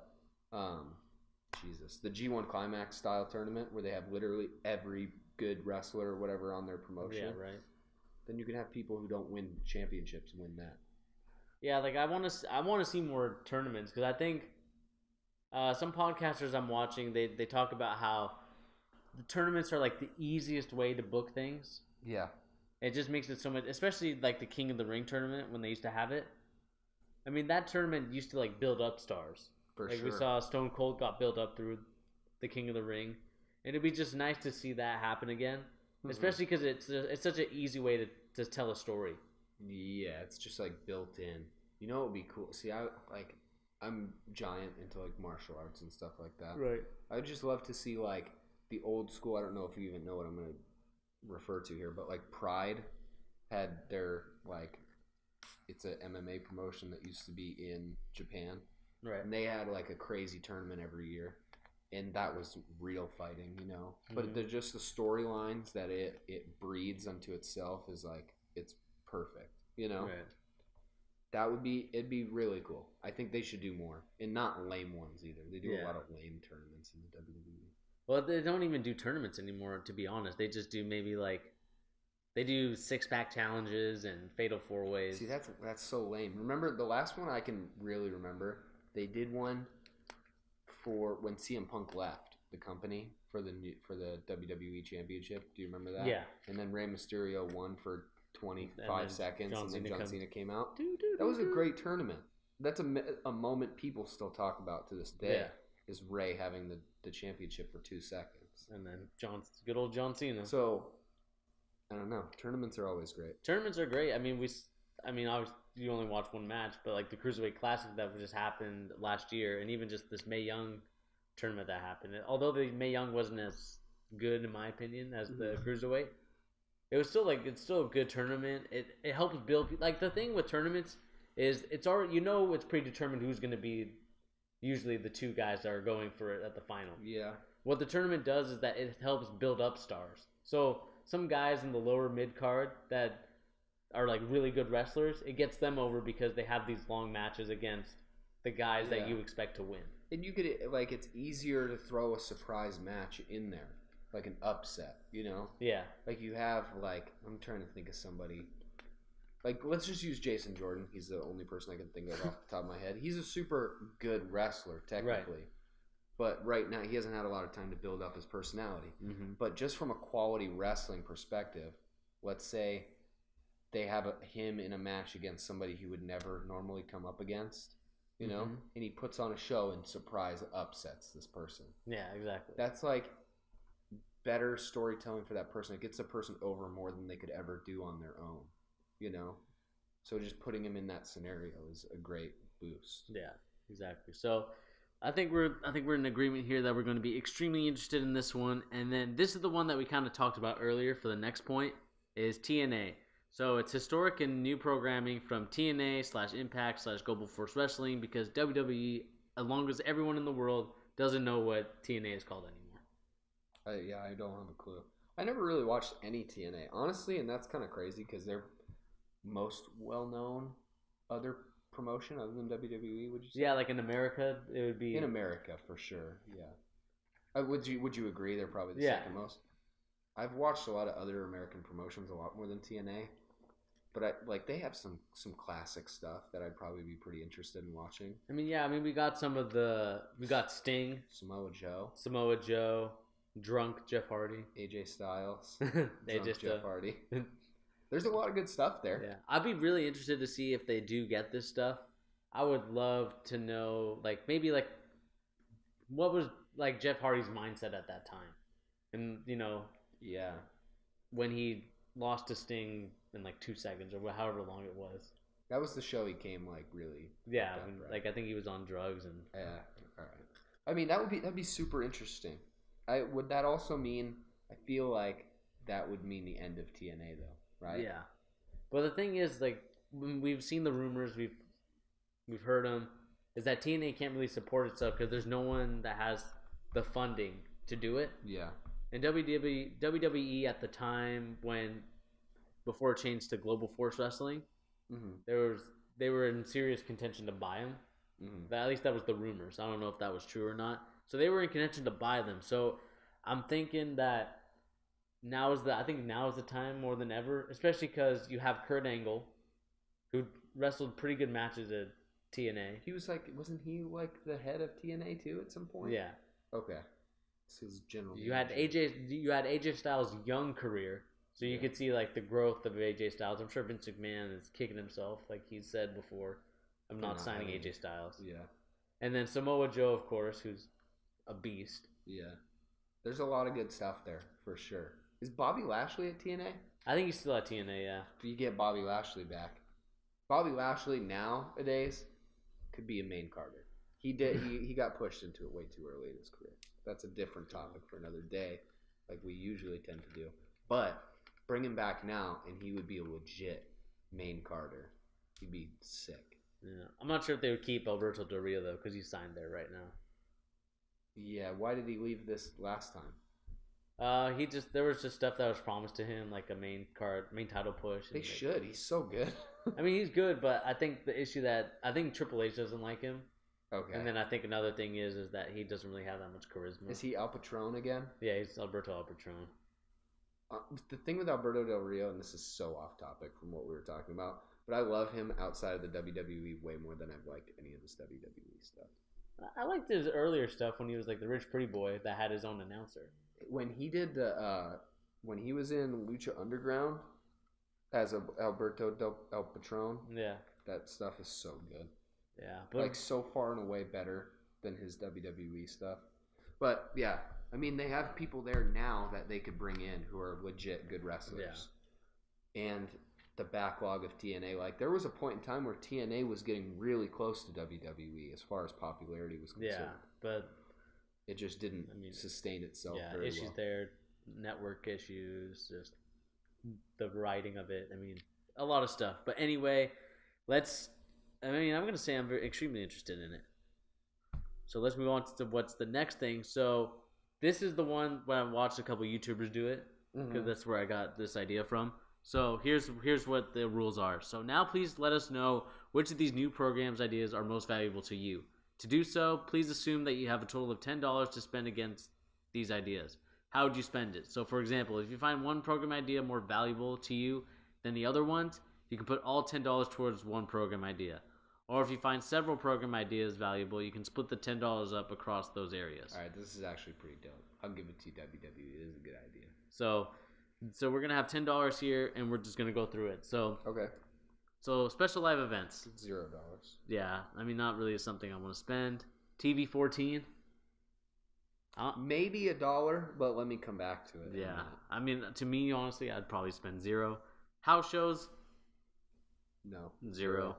the G1 Climax style tournament where they have literally every good wrestler or whatever on their promotion. Yeah, right. Then you can have people who don't win championships win that. Yeah, like I want to see more tournaments because I think some podcasters I'm watching they talk about how the tournaments are like the easiest way to book things. Yeah. It just makes it so much, especially like the King of the Ring tournament when they used to have it. I mean, that tournament used to like build up stars. For like sure. We saw Stone Cold got built up through the King of the Ring, and it'd be just nice to see that happen again, especially because it's such an easy way to tell a story. Yeah, it's just like built in. You know what would be cool? See, I'm giant into like martial arts and stuff like that. Right. I would just love to see like the old school. I don't know if you even know what I'm gonna refer to here, but like Pride had their like it's a MMA promotion that used to be in Japan. Right. And they had like a crazy tournament every year. And that was real fighting, you know. But they're just the storylines that it breeds unto itself is like it's perfect, you know. Right. It'd be really cool. I think they should do more. And not lame ones either. They do a lot of lame tournaments in the WWE. Well, they don't even do tournaments anymore, to be honest. They just do maybe like they do 6-pack challenges and fatal 4-ways. See, that's so lame. Remember the last one I can really remember? They did one for when CM Punk left the company for the WWE Championship. Do you remember that? Yeah. And then Rey Mysterio won for 25 seconds, and then John Cena came out. That was a great tournament. That's a moment people still talk about to this day. Yeah. Is Rey having the championship for 2 seconds, and then good old John Cena. So I don't know. Tournaments are always great. Tournaments are great. I mean, obviously you only watch one match, but like the Cruiserweight Classic that just happened last year, and even just this Mae Young tournament that happened. Although the Mae Young wasn't as good in my opinion as the cruiserweight. It was still it's still a good tournament. It helps build like the thing with tournaments is it's already it's predetermined who's going to be usually the two guys that are going for it at the final. Yeah. What the tournament does is that it helps build up stars. So some guys in the lower mid card that are like really good wrestlers, it gets them over because they have these long matches against the guys that you expect to win. And you could it's easier to throw a surprise match in there, like an upset, Yeah. Like you have I'm trying to think of somebody. Like let's just use Jason Jordan. He's the only person I can think of off the top of my head. He's a super good wrestler technically. Right. But right now he hasn't had a lot of time to build up his personality. Mm-hmm. But just from a quality wrestling perspective, let's say they have him in a match against somebody he would never normally come up against. And he puts on a show and surprise upsets this person. Yeah, exactly. That's better storytelling for that person. It gets the person over more than they could ever do on their own, So just putting him in that scenario is a great boost. Yeah, exactly. So I think we're in agreement here that we're going to be extremely interested in this one. And then this is the one that we kind of talked about earlier for the next point is TNA. So it's historic and new programming from TNA/Impact/Global Force Wrestling because WWE, as long as everyone in the world doesn't know what TNA is called anymore. I don't have a clue. I never really watched any TNA, honestly, and that's kind of crazy because they're most well-known other promotion other than WWE, would you say? Yeah, like in America, it would be... In America, for sure, yeah. Would you agree they're probably the second most? I've watched a lot of other American promotions a lot more than TNA. But they have some classic stuff that I'd probably be pretty interested in watching. We got we got Sting, Samoa Joe, drunk Jeff Hardy, AJ Styles, Jeff Hardy. There's a lot of good stuff there. Yeah, I'd be really interested to see if they do get this stuff. I would love to know, what was Jeff Hardy's mindset at that time, and when he lost to Sting in 2 seconds or however long it was. That was the show he came really. Yeah, I think he was on drugs and. Yeah, all right. That'd be super interesting. Would that also mean? I feel like that would mean the end of TNA though, right? Yeah, but the thing is, when we've seen the rumors, we've heard them, is that TNA can't really support itself because there's no one that has the funding to do it. Yeah. And WWE at the time before it changed to Global Force Wrestling, they were in serious contention to buy them. Mm-hmm. At least that was the rumors. I don't know if that was true or not. So they were in contention to buy them. So I'm thinking that now is the time more than ever, especially because you have Kurt Angle, who wrestled pretty good matches at TNA. He was wasn't he the head of TNA too at some point? Yeah. Okay. It's his general. You had AJ Styles' young career. So you could see the growth of AJ Styles. I'm sure Vince McMahon is kicking himself, like he said before. I'm not signing AJ Styles. Yeah. And then Samoa Joe, of course, who's a beast. Yeah. There's a lot of good stuff there for sure. Is Bobby Lashley at TNA? I think he's still at TNA. Yeah. Do you get Bobby Lashley back? Bobby Lashley nowadays could be a main carder. He got pushed into it way too early in his career. That's a different topic for another day, like we usually tend to do. But bring him back now, and he would be a legit main carder. He'd be sick. Yeah, I'm not sure if they would keep Alberto Del Rio though, because he's signed there right now. Yeah, why did he leave this last time? There was just stuff that was promised to him, like a main title push. They should. He's so good. He's good, but I think the issue I think Triple H doesn't like him. Okay. And then I think another thing is that he doesn't really have that much charisma. Is he El Patron again? Yeah, he's Alberto El Patron. The thing with Alberto Del Rio, and this is so off topic from what we were talking about, but I love him outside of the WWE way more than I've liked any of his WWE stuff. I liked his earlier stuff when he was the rich pretty boy that had his own announcer. When he did when he was in Lucha Underground as Alberto El Patron, yeah, that stuff is so good. Yeah, but so far and away better than his WWE stuff. But yeah, they have people there now that they could bring in who are legit good wrestlers. Yeah. And the backlog of TNA, there was a point in time where TNA was getting really close to WWE as far as popularity was concerned. Yeah, but it just didn't sustain itself very issues well. there, network issues, just the writing of it. I mean, a lot of stuff. But anyway, I'm going to say I'm extremely interested in it. So let's move on to what's the next thing. So this is the one when I watched a couple YouTubers do it, because that's where I got this idea from. So here's what the rules are. So now please let us know which of these new programs ideas are most valuable to you. To do so, please assume that you have a total of $10 to spend against these ideas. How would you spend it? So for example, if you find one program idea more valuable to you than the other ones, you can put all $10 towards one program idea. Or if you find several program ideas valuable, you can split the $10 up across those areas. All right, this is actually pretty dope. I'll give it to you, WWE. It is a good idea. So we're going to have $10 here, and we're just going to go through it. So okay. So special live events. $0. Yeah, I mean, not really something I want to spend. TV 14. Maybe $1, but let me come back to it. Yeah, I mean, to me, honestly, I'd probably spend $0. House shows. No. $0.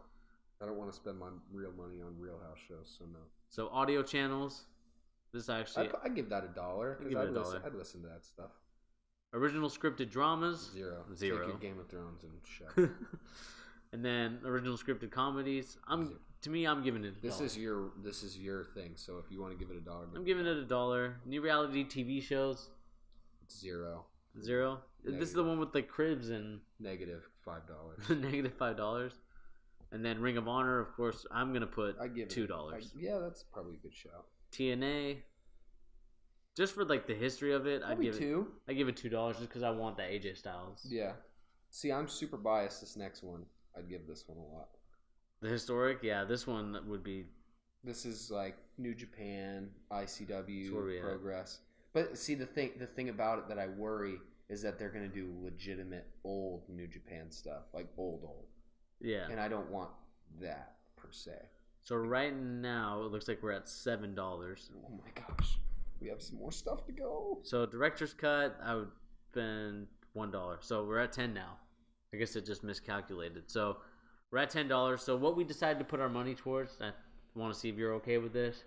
I don't want to spend my real money on real house shows, so no. So audio channels. This actually, I give that $1. Give it $1. I'd listen to that stuff. Original scripted dramas. $0. Take your Game of Thrones and shut. And then original scripted comedies. To me, I'm giving it $1. This is your thing. So if you want to give it $1, I'm giving it $1. New reality TV shows. $0. $0. This is the one with the cribs and negative $5. Negative $5. And then Ring of Honor, of course, I'm gonna put $2. Yeah, that's probably a good shout. TNA, just for like the history of it, I give $2. I give it $2 just because I want that AJ Styles. Yeah. See, I'm super biased. This next one, I'd give this one a lot. The historic, yeah, this one would be. This is like New Japan, ICW, Progress. But see, the thing about it that I worry is that they're gonna do legitimate old New Japan stuff, like old. Yeah. And I don't want that per se. So right now it looks like we're at $7. Oh my gosh. We have some more stuff to go. So director's cut, I would spend $1. So we're at 10 now. I guess it just miscalculated. So we're at $10. So what we decided to put our money towards, I want to see if you're okay with this.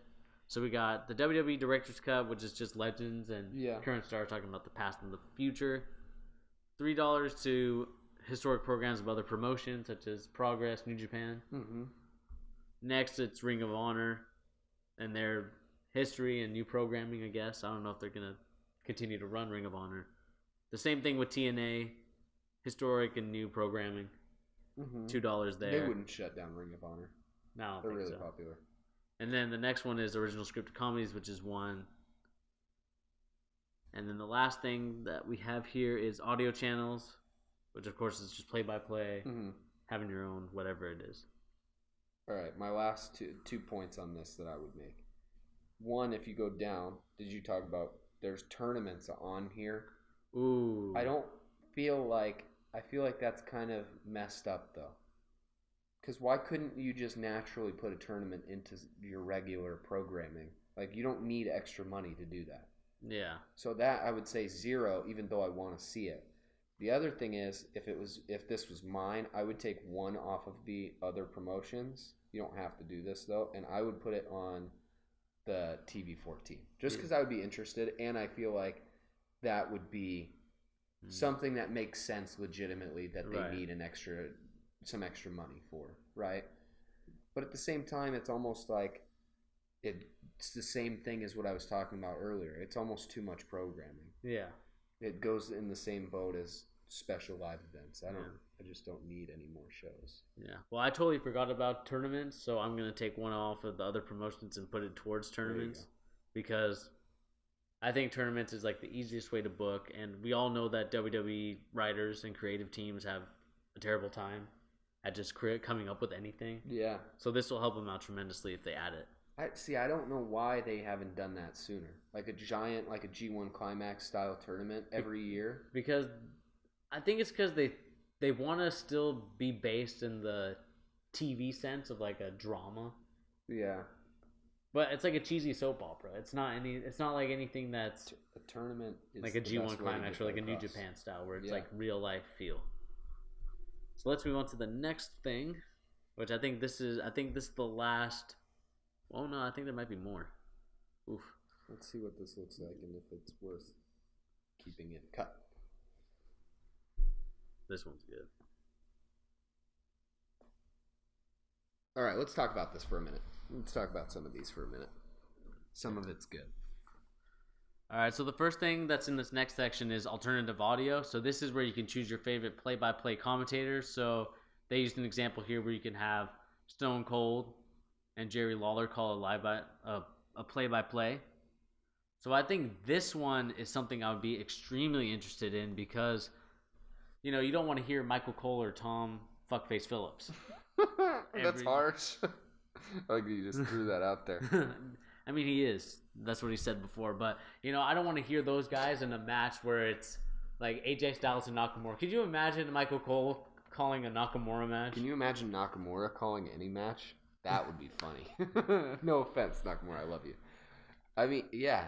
So we got the WWE director's cut, which is just legends and current stars talking about the past and the future. $3 to historic programs of other promotions such as Progress, New Japan. Mm-hmm. Next, it's Ring of Honor and their history and new programming, I guess. I don't know if they're going to continue to run Ring of Honor. The same thing with TNA, historic and new programming. Mm-hmm. $2 there. They wouldn't shut down Ring of Honor. No, they're really popular. And then the next one is original scripted comedies, which is $1. And then the last thing that we have here is audio channels, which of course is just play-by-play, having your own whatever it is. All right, my last two points on this that I would make. One, if you go down, did you talk about there's tournaments on here? Ooh. I feel like that's kind of messed up though. Because why couldn't you just naturally put a tournament into your regular programming? Like you don't need extra money to do that. Yeah. So that I would say $0, even though I want to see it. The other thing is, if this was mine, I would take one off of the other promotions. You don't have to do this though, and I would put it on the TV 14, just because I would be interested, and I feel like that would be something that makes sense legitimately that they need some extra money for, right? But at the same time, it's almost like it's the same thing as what I was talking about earlier. It's almost too much programming. Yeah. It goes in the same boat as special live events. I just don't need any more shows. Yeah. Well, I totally forgot about tournaments, so I'm going to take one off of the other promotions and put it towards tournaments because I think tournaments is like the easiest way to book, and we all know that WWE writers and creative teams have a terrible time at just coming up with anything. Yeah. So this will help them out tremendously if they add it. I don't know why they haven't done that sooner. Like a giant, like a G1 Climax style tournament every year. Because I think it's because they want to still be based in the TV sense of like a drama. Yeah. But it's like a cheesy soap opera. It's not like anything that's a tournament is like a G1 Climax or like a New Japan style where it's like real life feel. So let's move on to the next thing, which I think this is the last. Oh no, I think there might be more. Oof. Let's see what this looks like and if it's worth keeping it cut. This one's good. All right, let's talk about this for a minute. Let's talk about some of these for a minute. Some of it's good. All right, so the first thing that's in this next section is alternative audio. So this is where you can choose your favorite play-by-play commentators. So they used an example here where you can have Stone Cold and Jerry Lawler call a play-by-play. So I think this one is something I would be extremely interested in because, you know, you don't want to hear Michael Cole or Tom Fuckface Phillips. That's harsh. Like you just threw that out there. I mean, he is. That's what he said before. But, you know, I don't want to hear those guys in a match where it's like AJ Styles and Nakamura. Could you imagine Michael Cole calling a Nakamura match? Can you imagine Nakamura calling any match? That would be funny. No offense, Nakamura. I love you. I mean, yeah,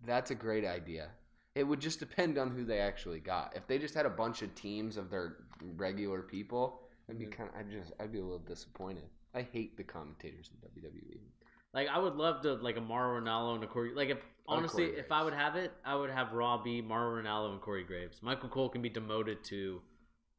that's a great idea. It would just depend on who they actually got. If they just had a bunch of teams of their regular people, I'd be I'd be a little disappointed. I hate the commentators in WWE. Like, I would love to, like, a Mauro Ranallo and a Corey. Like, honestly, if I would have it, I would have Raw be Mauro Ranallo and Corey Graves. Michael Cole can be demoted to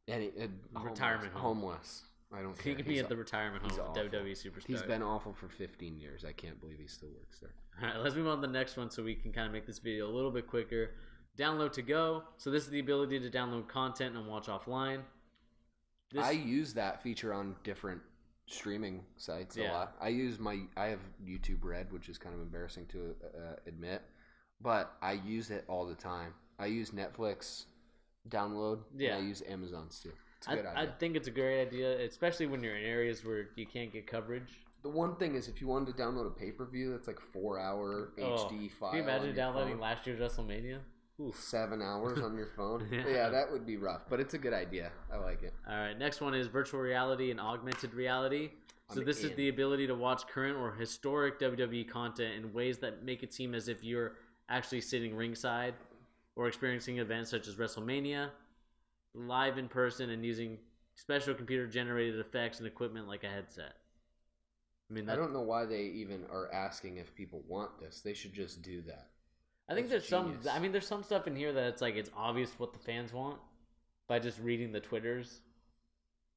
retirement home. Homeless. I don't care. He can be at the retirement home of WWE Superstar. He's been awful for 15 years. I can't believe he still works there. All right, let's move on to the next one so we can kind of make this video a little bit quicker. Download to go. So this is the ability to download content and watch offline. I use that feature on different streaming sites a lot. I have YouTube Red, which is kind of embarrassing to admit, but I use it all the time. I use Netflix download. And I use Amazon's too. It's a good idea. I think it's a great idea, especially when you're in areas where you can't get coverage. The one thing is, if you wanted to download a pay-per-view that's like 4-hour HD file. Can you imagine downloading last year's WrestleMania? Oof. 7 hours on your phone. Yeah, that would be rough, but it's a good idea. I like it. All right, next one is virtual reality and augmented reality. So this is the ability to watch current or historic WWE content in ways that make it seem as if you're actually sitting ringside or experiencing events such as WrestleMania, live in person, and using special computer-generated effects and equipment like a headset. I don't know why they even are asking if people want this. They should just do that. I think there's genius. There's some stuff in here that it's obvious what the fans want by just reading the Twitters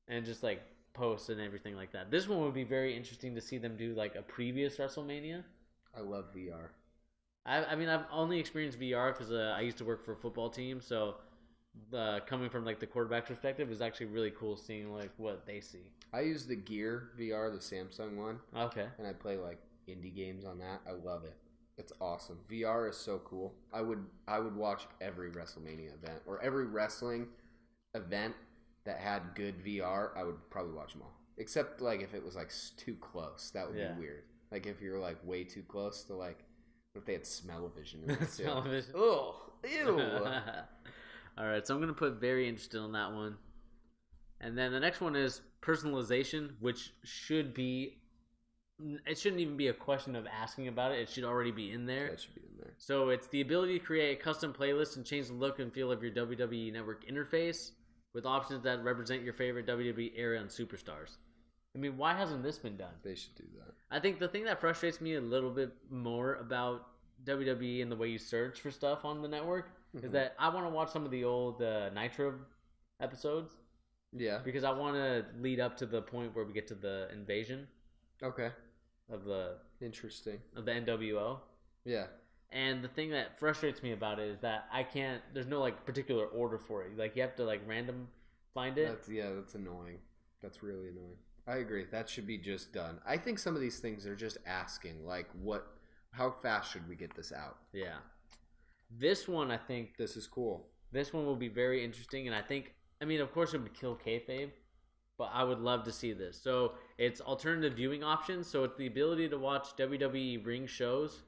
and just like posts and everything like that. This one would be very interesting to see them do like a previous WrestleMania. I love VR. I've only experienced VR because I used to work for a football team, so coming from like the quarterback perspective is actually really cool seeing like what they see. I use the Gear VR, the Samsung one. Okay. And I play like indie games on that. I love it. It's awesome. VR is so cool. I would watch every WrestleMania event or every wrestling event that had good VR. I would probably watch them all, except like if it was like too close. That would be weird. Like if you're like way too close to like if they had smell-o-vision. Smell-o-vision. Oh, ew. All right, so I'm gonna put very interested on that one, and then the next one is personalization, which should be. It shouldn't even be a question of asking about it. It should already be in there. That should be in there. So it's the ability to create a custom playlist and change the look and feel of your WWE Network interface with options that represent your favorite WWE era and superstars. I mean, why hasn't this been done? They should do that. I think the thing that frustrates me a little bit more about WWE and the way you search for stuff on the network is that I want to watch some of the old Nitro episodes. Yeah. Because I want to lead up to the point where we get to the invasion. Okay. Of the NWO. Yeah. And the thing that frustrates me about it is that I can't. There's no like particular order for it. Like you have to like random find it. That's annoying. That's really annoying. I agree. That should be just done. I think some of these things are just asking like how fast should we get this out? Yeah. This one, I think this is cool. This one will be very interesting, and I think. I mean, of course, it would kill kayfabe. But I would love to see this. So it's alternative viewing options. So it's the ability to watch WWE ring shows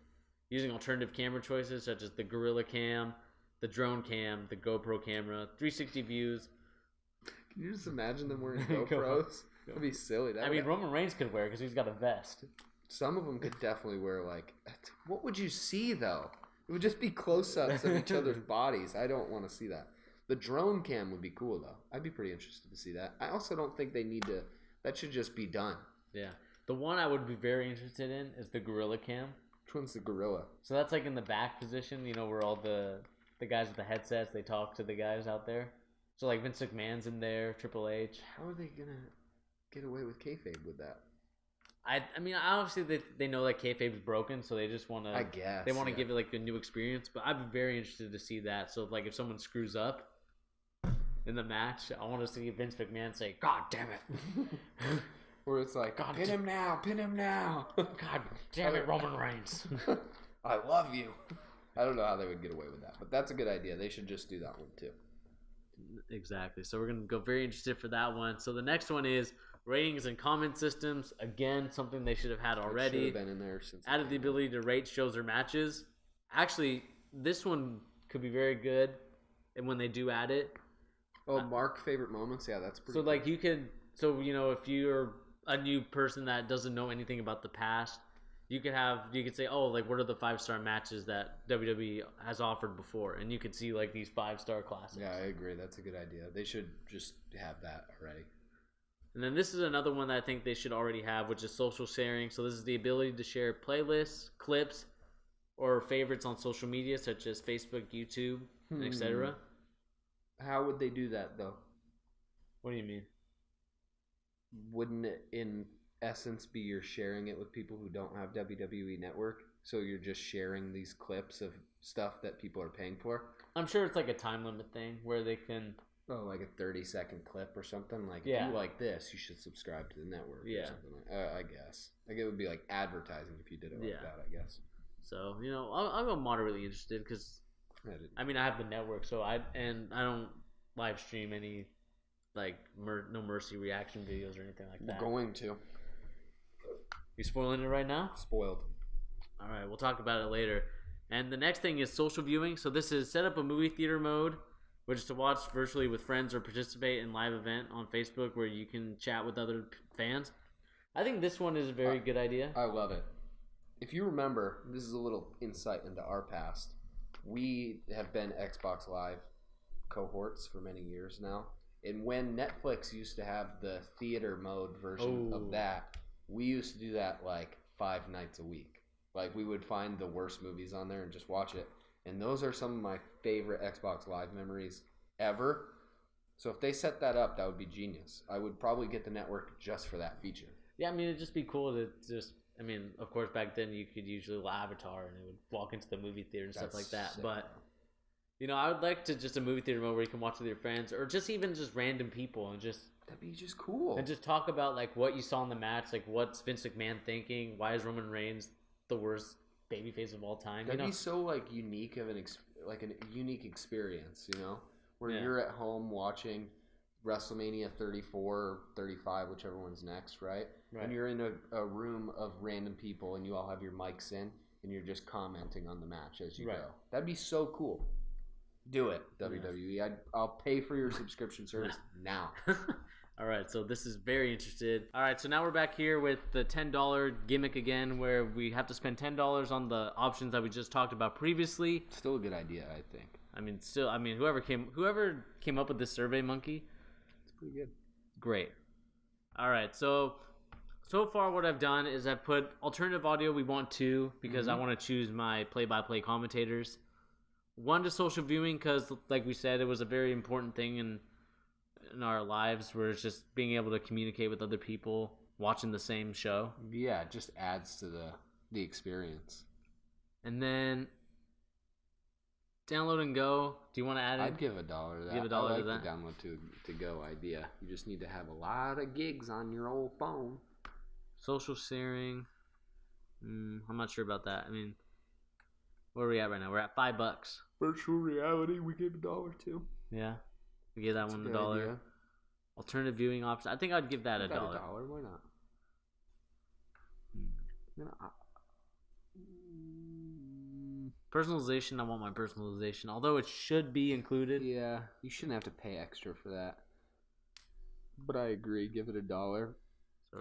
using alternative camera choices such as the Gorilla Cam, the Drone Cam, the GoPro camera, 360 views. Can you just imagine them wearing GoPros? That'd be silly. Roman Reigns could wear it because he's got a vest. Some of them could definitely wear like... What would you see though? It would just be close-ups of each other's bodies. I don't want to see that. The drone cam would be cool, though. I'd be pretty interested to see that. I also don't think they need to... That should just be done. Yeah. The one I would be very interested in is the Gorilla Cam. Which one's the gorilla? So that's like in the back position, where all the guys with the headsets, they talk to the guys out there. So like Vince McMahon's in there, Triple H. How are they gonna get away with kayfabe with that? I mean, obviously they know that kayfabe's broken, so they just want to. I guess they want to give it like a new experience. But I'd be very interested to see that. So like, if someone screws up in the match, I want to see Vince McMahon say, "God damn it," or it's like, "God, pin him now, pin him now." God damn it, Roman Reigns. I love you. I don't know how they would get away with that, but that's a good idea. They should just do that one too. Exactly. So we're gonna go very interested for that one. So the next one is ratings and comment systems. Again, something they should have had already. Should have been in there since. Added the ability to rate shows or matches. Actually, this one could be very good, and when they do add it. Oh, mark favorite moments. Yeah, that's pretty. So like you could. So if you're a new person that doesn't know anything about the past, you could say, oh, like what are the 5-star matches that WWE has offered before, and you could see like these 5-star classics. Yeah, I agree. That's a good idea. They should just have that already. And then this is another one that I think they should already have, which is social sharing. So this is the ability to share playlists, clips, or favorites on social media such as Facebook, YouTube, and etc. How would they do that though? What do you mean? Wouldn't it in essence be you're sharing it with people who don't have WWE Network? So you're just sharing these clips of stuff that people are paying for? I'm sure it's like a time limit thing where they can... Oh, like a 30-second clip or something? Like, yeah. If you like this, you should subscribe to the network or something like I guess. Like, it would be like advertising if you did it like that, I guess. So, I'll go moderately interested because, I have the network, so I don't live stream any, like, No Mercy reaction videos or anything like that. We're going to. You spoiling it right now? Spoiled. All right, we'll talk about it later. And the next thing is social viewing. So this is set up a movie theater mode, which is to watch virtually with friends or participate in live event on Facebook where you can chat with other fans. I think this one is a very good idea. I love it. If you remember, this is a little insight into our past. We have been Xbox Live cohorts for many years now. And when Netflix used to have the theater mode version of that, we used to do that like 5 nights a week. Like we would find the worst movies on there and just watch it. And those are some of my favorite Xbox Live memories ever. So if they set that up, that would be genius. I would probably get the network just for that feature. Yeah, it'd just be cool to just... of course, back then you could use a little avatar and it would walk into the movie theater and stuff like that. Sick. But, I would like to just a movie theater mode where you can watch with your friends or just even just random people and just... That'd be just cool. And just talk about, like, what you saw in the match, like, what's Vince McMahon thinking? Why is Roman Reigns the worst babyface of all time? That'd be so, like, unique of a unique experience, Where you're at home watching WrestleMania 34 or 35, whichever one's next, right? And you're in a room of random people and you all have your mics in and you're just commenting on the match as you go. That'd be so cool. Do it, WWE. I'll pay for your subscription service now. All right, so this is very interested. All right, so now we're back here with the $10 gimmick again, where we have to spend $10 on the options that we just talked about previously. Still a good idea, I think. Whoever came up with this Survey Monkey, it's pretty good. Great. All right, so far what I've done is I've put alternative audio. We want 2 because I want to choose my play-by-play commentators. 1 to social viewing because, like we said, it was a very important thing in our lives where it's just being able to communicate with other people watching the same show. Yeah, it just adds to the experience. And then download and go. Do you want to add it? I'd give $1 to that. Give $1 I like to that. The download to go idea. You just need to have a lot of gigs on your old phone. Social sharing. I'm not sure about that. Where are we at right now? We're at $5. Virtual reality, we gave $1 to. Yeah. We give that one $1. Idea. Alternative viewing option. I think I'd give that $1. $1. Why not? Personalization. I want my personalization. Although it should be included. Yeah, you shouldn't have to pay extra for that. But I agree. Give it $1.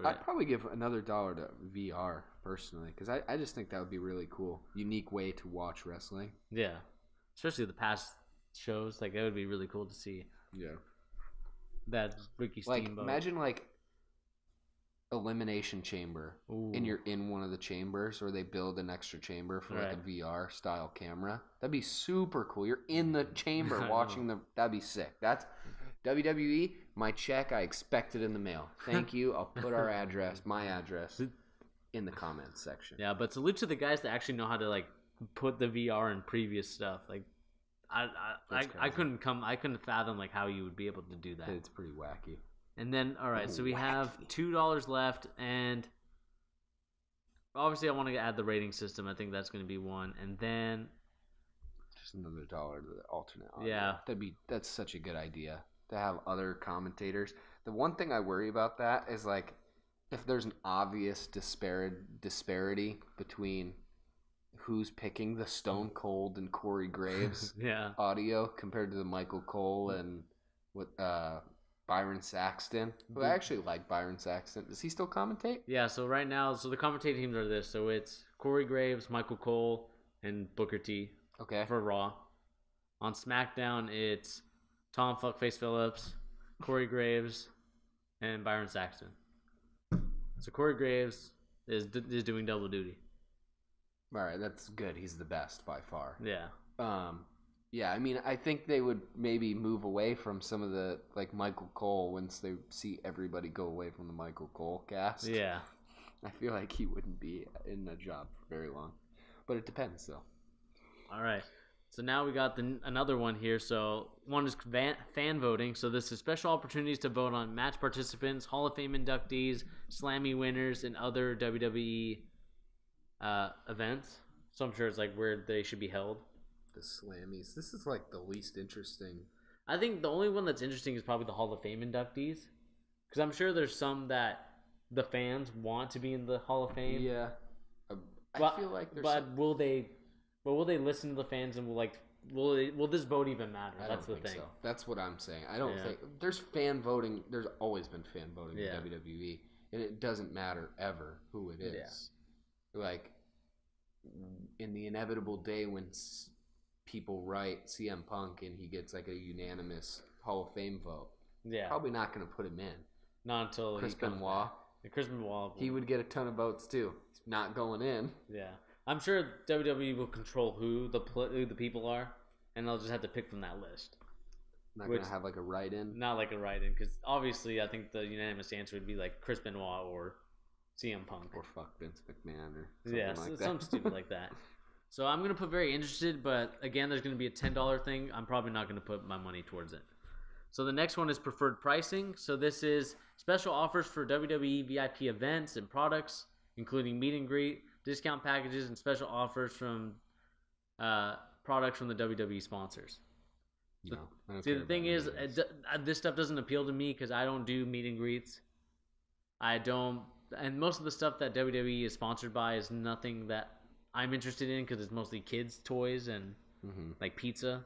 I'd probably give another $1 to VR personally because I just think that would be really cool. Unique way to watch wrestling. Yeah, especially the past shows. Like, it would be really cool to see. Yeah. That Ricky Steamboat. Imagine elimination chamber, and you're in one of the chambers, or they build an extra chamber for like a VR style camera. That'd be super cool. You're in the chamber watching that'd be sick. That's WWE. My check, I expect it in the mail. Thank you. I'll put my address in the comments section. Yeah, but salute to the guys that actually know how to like put the VR in previous stuff. Like I couldn't fathom like how you would be able to do that. It's pretty wacky. And then, all right, so we have $2 left, and obviously I want to add the rating system. I think that's going to be one, and then just another $1 to the alternate audio. Yeah, that's such a good idea to have other commentators. The one thing I worry about that is like if there's an obvious disparity between who's picking the Stone Cold and Corey Graves audio compared to the Michael Cole and what Byron Saxton. Who I actually like Byron Saxton. Does he still commentate? Yeah, so right now, the commentating teams are this. So it's Corey Graves, Michael Cole, and Booker T. Okay. For Raw. On SmackDown, it's Tom Fuckface Phillips, Corey Graves, and Byron Saxton. So Corey Graves is doing double duty. All right, that's good. He's the best by far. Yeah. Yeah, I mean, I think they would maybe move away from some of the, like, Michael Cole once they see everybody go away from the Michael Cole cast. Yeah. I feel like he wouldn't be in a job for very long. But it depends, though. All right. So now we got another one here. So one is fan voting. So this is special opportunities to vote on match participants, Hall of Fame inductees, Slammy winners, and other WWE events. So I'm sure it's, like, where they should be held. The Slammies. This is like the least interesting. I think the only one that's interesting is probably the Hall of Fame inductees, because I'm sure there's some that the fans want to be in the Hall of Fame. Yeah, I feel like there's. But will they listen to the fans and will this vote even matter? That's the thing. So. That's what I'm saying. I don't think there's fan voting. There's always been fan voting in WWE, and it doesn't matter ever who it is. Yeah. Like in the inevitable day when people write CM Punk and he gets like a unanimous Hall of Fame vote. Yeah. Probably not going to put him in. Not until Chris Benoit. Chris Benoit. He would get a ton of votes too. He's not going in. Yeah. I'm sure WWE will control who the people are, and they'll just have to pick from that list. Not going to have like a write-in? Not like a write-in, because obviously I think the unanimous answer would be like Chris Benoit or CM Punk. Or fuck Vince McMahon or something like that. Something stupid like that. So I'm going to put very interested, but again, there's going to be a $10 thing. I'm probably not going to put my money towards it. So the next one is preferred pricing. So this is special offers for WWE VIP events and products, including meet and greet, discount packages, and special offers from products from the WWE sponsors. So, see, the thing is, this stuff doesn't appeal to me because I don't do meet and greets. And most of the stuff that WWE is sponsored by is nothing that I'm interested in because it's mostly kids' toys and like pizza.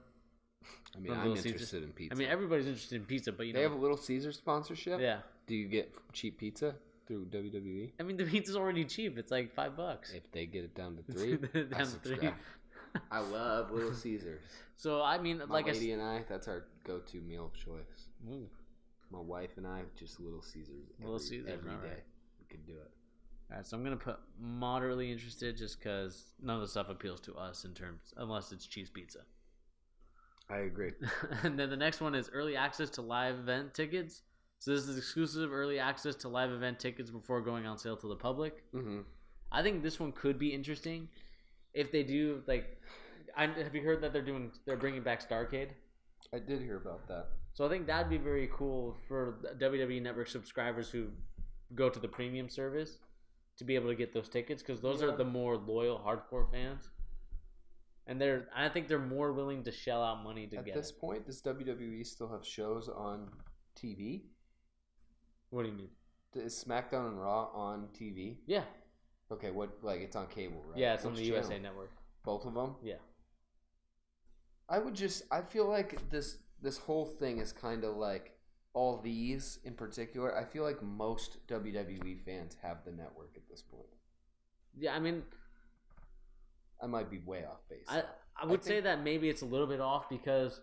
I mean, I'm interested in pizza. I mean, everybody's interested in pizza, but they have a Little Caesar sponsorship. Yeah. Do you get cheap pizza through WWE? I mean, the pizza's already cheap. It's like $5. If they get it down to 3, I subscribe. I love Little Caesars. So I mean, my lady and I, that's our go-to meal of choice. Ooh. My wife and I, just Little Caesars. Every day. Right. We could do it. All right, so I'm going to put moderately interested just because none of the stuff appeals to us unless it's cheese pizza. I agree. And then the next one is early access to live event tickets. So this is exclusive early access to live event tickets before going on sale to the public. Mm-hmm. I think this one could be interesting if they do, like, have you heard that they're bringing back Starrcade? I did hear about that. So I think that'd be very cool for WWE Network subscribers who go to the premium service to be able to get those tickets, because those are the more loyal hardcore fans, and I think they're more willing to shell out money to get it. At this point, does WWE still have shows on TV? What do you mean? Is SmackDown and Raw on TV? Yeah. Okay, it's on cable, right? Yeah, it's on the USA Network. Both of them? Yeah. I feel like this whole thing is kind of like all these in particular. I feel like most WWE fans have the network at this point. Yeah, I mean, I might be way off base. I would say that maybe it's a little bit off because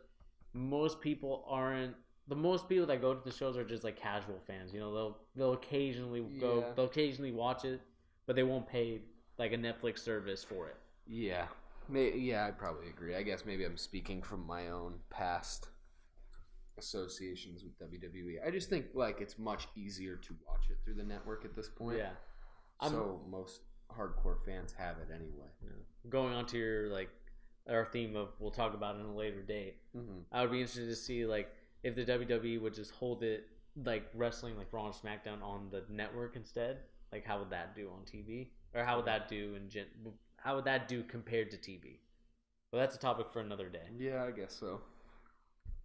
most people aren't the most people that go to the shows are just like casual fans. You know, they'll occasionally go, they'll occasionally watch it, but they won't pay like a Netflix service for it. Yeah, I probably agree. I guess maybe I'm speaking from my own past associations with WWE. I just think like it's much easier to watch it through the network at this point. Yeah, so most hardcore fans have it anyway. Yeah. Going on to your like our theme of we'll talk about it in a later date. I would be interested to see like if the WWE would just hold it like wrestling like Raw and SmackDown on the network instead. Like how would that do on TV? Or how would that do how would that do compared to TV? Well, that's a topic for another day. Yeah, I guess so.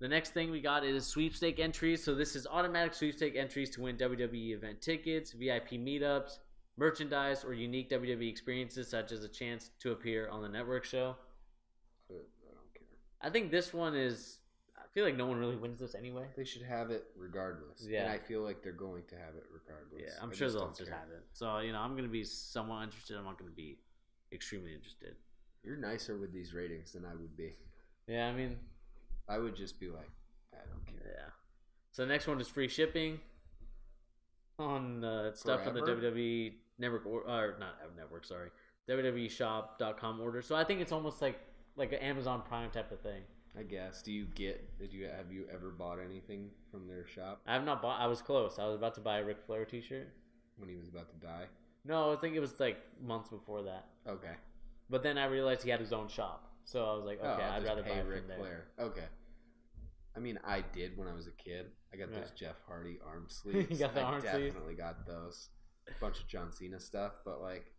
The next thing we got is sweepstake entries. So this is automatic sweepstake entries to win WWE event tickets, VIP meetups, merchandise, or unique WWE experiences such as a chance to appear on the network show. I don't care. I think this one is... I feel like no one really wins this anyway. They should have it regardless. Yeah. And I feel like they're going to have it regardless. Yeah, I'm sure they'll just have it. So, you know, I'm going to be somewhat interested. I'm not going to be extremely interested. You're nicer with these ratings than I would be. Yeah, I mean... I would just be like, I don't care. Yeah. So the next one is free shipping on stuff for the WWE network, or not network, sorry. WWE shop.com order. So I think it's almost like an Amazon Prime type of thing. I guess. Have you ever bought anything from their shop? I have not bought. I was close. I was about to buy a Ric Flair t-shirt. When he was about to die? No, I think it was like months before that. Okay. But then I realized he had his own shop. So I was like, okay, I'd rather buy Ric Flair. Okay. I mean, I did when I was a kid. I got those Jeff Hardy arm sleeves. You got the arm sleeves? I definitely got those. A bunch of John Cena stuff, but like,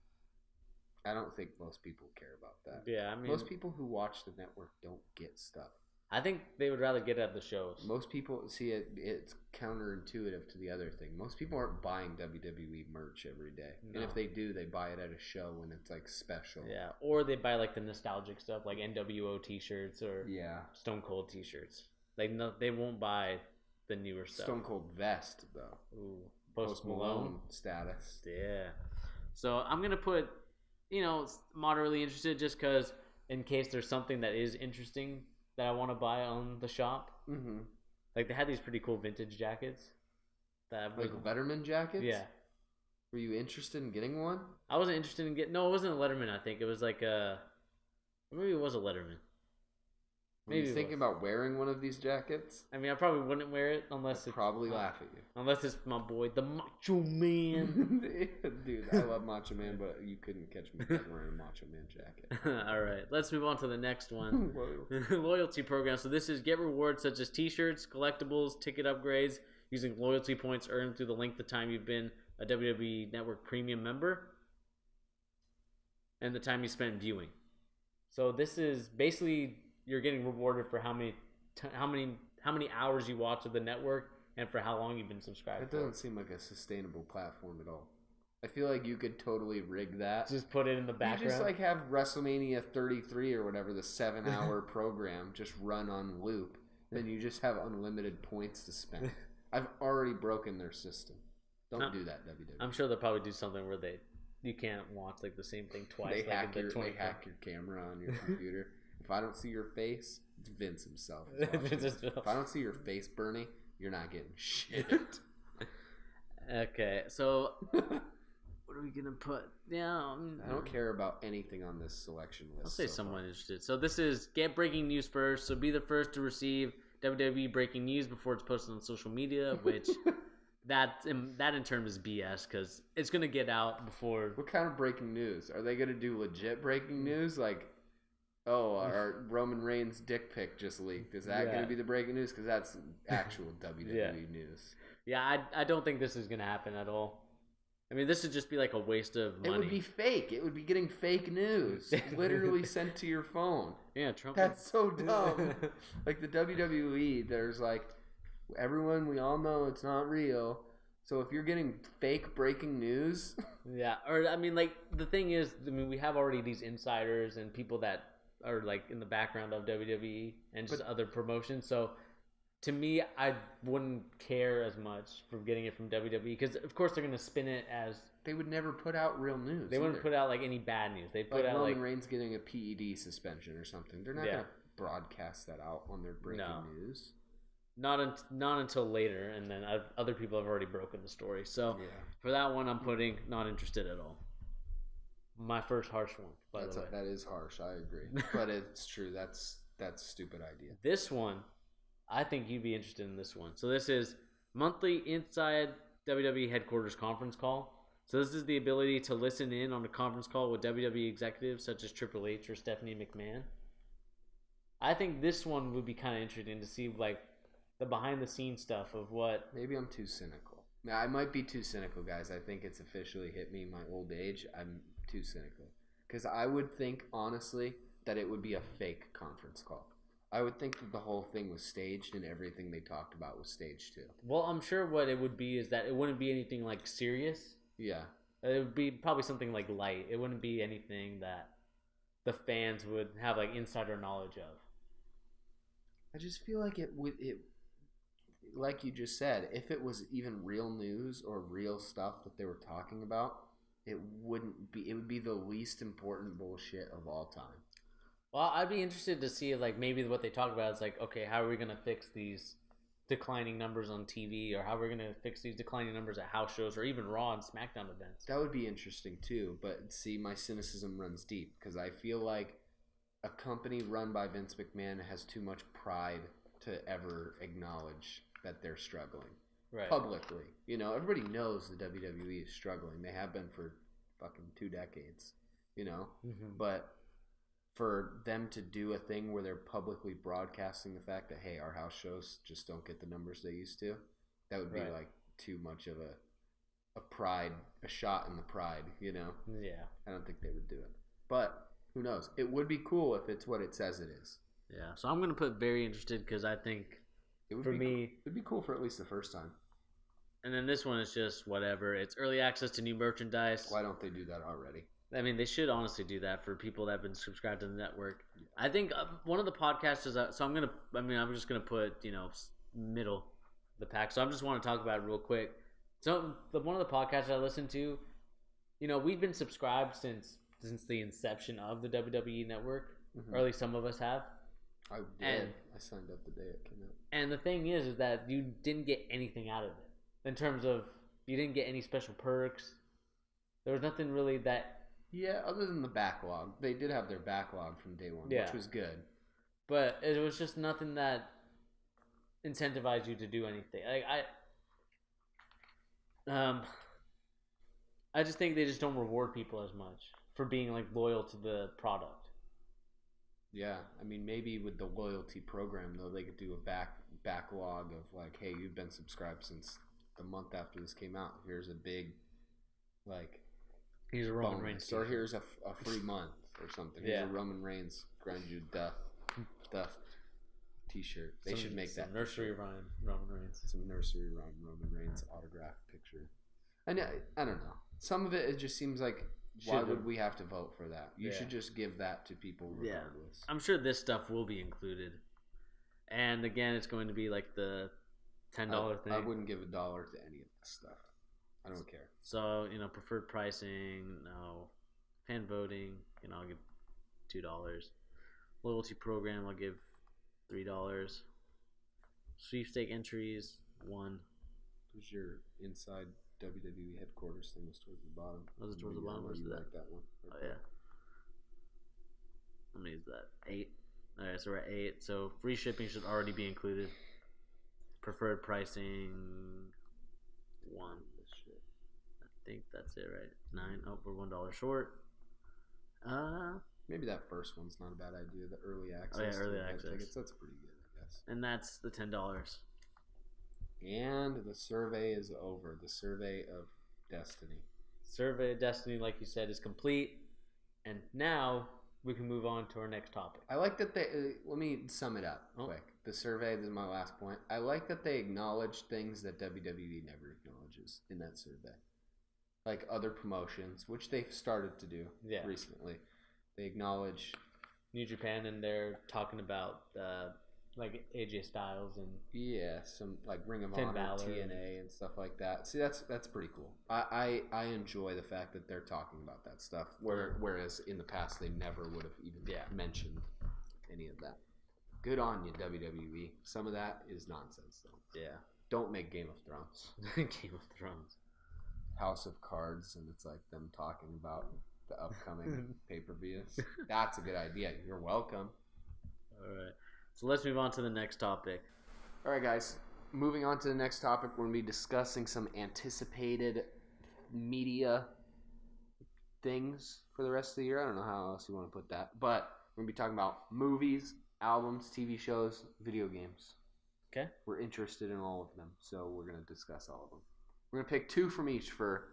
I don't think most people care about that. Yeah, I mean, most people who watch the network don't get stuff. I think they would rather get it at the shows. Most people see it. It's counterintuitive to the other thing. Most people aren't buying WWE merch every day, and if they do, they buy it at a show when it's like special. Yeah, or they buy like the nostalgic stuff, like NWO T-shirts or Stone Cold T-shirts. Like no, they won't buy the newer stuff. Stone Cold vest though. Ooh, Post Malone status. Yeah. So I'm gonna put, moderately interested, just because in case there's something that is interesting that I want to buy on the shop. Mm-hmm. Like they had these pretty cool vintage jackets. Like Letterman jackets? Yeah. Were you interested in getting one? I wasn't interested in getting... No, it wasn't a Letterman, I think. It was like a... Maybe it was a Letterman. Were you thinking about wearing one of these jackets? I mean, I probably wouldn't wear it unless it's... Probably laugh at you. Unless it's my boy, the Macho Man. Dude, I love Macho Man, but you couldn't catch me wearing a Macho Man jacket. All right, let's move on to the next one. Loyalty program. So this is get rewards such as t-shirts, collectibles, ticket upgrades, using loyalty points earned through the length of time you've been a WWE Network Premium member, and the time you spent viewing. So this is basically... You're getting rewarded for how many hours you watch of the network and for how long you've been subscribed. It doesn't seem like a sustainable platform at all. I feel like you could totally rig that. Just put it in the background. You just like have WrestleMania 33 or whatever, the 7-hour program, just run on loop. Then you just have unlimited points to spend. I've already broken their system. Don't do that, WWE. I'm sure they'll probably do something where you can't watch like the same thing twice. They hack your camera on your computer. If I don't see your face, it's Vince himself. If I don't see your face, Bernie, you're not getting shit. Okay, so what are we gonna put? Yeah, I don't care about anything on this selection list. I'll say someone interested. So this is get breaking news first. So be the first to receive WWE breaking news before it's posted on social media, which that in turn is BS because it's gonna get out before. What kind of breaking news? Are they gonna do legit breaking news like? Oh, our Roman Reigns dick pic just leaked. Is that going to be the breaking news? Because that's actual WWE news. Yeah, I don't think this is going to happen at all. I mean, this would just be like a waste of money. It would be fake. It would be getting fake news literally sent to your phone. Yeah, Trump. That's so dumb. Like the WWE, there's like, everyone, we all know it's not real. So if you're getting fake breaking news. Yeah, or I mean, like, the thing is, we have already these insiders and people that are like in the background of WWE and just other promotions. So to me, I wouldn't care as much for getting it from WWE because of course they're going to spin it as they would never put out real news. They wouldn't put out like any bad news. They put like out Roman Reigns getting a PED suspension or something. They're not going to broadcast that out on their breaking news. not until later, and then other people have already broken the story. So for that one, I'm putting not interested at all. My first harsh one, by the way. That is harsh. I agree, but it's true. That's a stupid idea. This one, I think you'd be interested in this one. So this is monthly inside WWE headquarters conference call. So this is the ability to listen in on a conference call with WWE executives such as Triple H or Stephanie McMahon. I think this one would be kind of interesting to see like the behind the scenes stuff of what. Maybe I'm too cynical. Now, I might be too cynical, guys. I think it's officially hit me my old age. I'm too cynical. Because I would think, honestly, that it would be a fake conference call. I would think that the whole thing was staged and everything they talked about was staged too. Well, I'm sure what it would be is that it wouldn't be anything like serious. Yeah. It would be probably something like light. It wouldn't be anything that the fans would have like insider knowledge of. I just feel like it like you just said, if it was even real news or real stuff that they were talking about, it would be the least important bullshit of all time. Well, I'd be interested to see like maybe what they talk about is like, okay, how are we gonna fix these declining numbers on TV, or how are we gonna fix these declining numbers at house shows or even Raw and SmackDown events? That would be interesting too, but see, my cynicism runs deep because I feel like a company run by Vince McMahon has too much pride to ever acknowledge that they're struggling publicly. You know, everybody knows the WWE is struggling. They have been for fucking 2 decades, you know? Mm-hmm. But for them to do a thing where they're publicly broadcasting the fact that, hey, our house shows just don't get the numbers they used to, that would be like too much of a shot in the pride, you know? Yeah. I don't think they would do it. But who knows? It would be cool if it's what it says it is. Yeah. So I'm going to put very interested because I think it'd be cool for at least the first time. And then this one is just whatever. It's early access to new merchandise. Why don't they do that already? I mean, they should honestly do that for people that have been subscribed to the network. Yeah. I think one of the podcasters. So I'm just gonna put middle of the pack. So I just want to talk about it real quick. So one of the podcasts I listen to, we've been subscribed since the inception of the WWE network, or at least some of us have. I did. I signed up the day it came out. And the thing is that you didn't get anything out of it in terms of you didn't get any special perks. There was nothing really that. Yeah, other than the backlog. They did have their backlog from day one, which was good. But it was just nothing that incentivized you to do anything. Like I just think they just don't reward people as much for being like loyal to the product. Yeah, I mean maybe with the loyalty program though they could do a backlog of like, hey, you've been subscribed since the month after this came out. Here's a big here's a Roman Reigns or here's a free month or something. Here's a Roman Reigns grind you death t-shirt. They should make that nursery rhyme Roman Reigns. Some nursery rhyme Roman Reigns autograph picture. And I don't know. Some of it just seems like why would we have to vote for that? You should just give that to people regardless. I'm sure this stuff will be included. And again, it's going to be like the $10 thing. I wouldn't give $1 to any of this stuff. I don't care. So, preferred pricing, no. Fan voting, I'll give $2. Loyalty program, I'll give $3. Sweepstake entries, $1. Who's your inside WWE headquarters thing was towards the bottom? Was it towards the bottom? You like that one? Oh, yeah. Let me use that. 8. Alright, so we're at 8. So free shipping should already be included. Preferred pricing, 1. I think that's it, right? 9. Oh, we're $1 short. Maybe that first one's not a bad idea. The early access. Oh, yeah, early access. Tickets, that's pretty good, I guess. And that's the $10. And the survey is over. The survey of destiny. Survey of destiny, like you said, is complete. And now we can move on to our next topic. I like that they... let me sum it up quick. The survey, this is my last point. I like that they acknowledge things that WWE never acknowledges in that survey. Like other promotions, which they've started to do recently. They acknowledge New Japan, and they're talking about like AJ Styles and some like Ring of Finn Honor, Balor, TNA, and stuff like that. See, that's pretty cool. I enjoy the fact that they're talking about that stuff. Whereas in the past they never would have even mentioned any of that. Good on you, WWE. Some of that is nonsense, though. Yeah. Don't make Game of Thrones. Game of Thrones. House of Cards, and it's like them talking about the upcoming pay-per-views. That's a good idea. You're welcome. All right. So let's move on to the next topic. All right, guys. Moving on to the next topic, we're going to be discussing some anticipated media things for the rest of the year. I don't know how else you want to put that. But we're going to be talking about movies, albums, TV shows, video games. Okay. We're interested in all of them, so we're going to discuss all of them. We're going to pick two from each for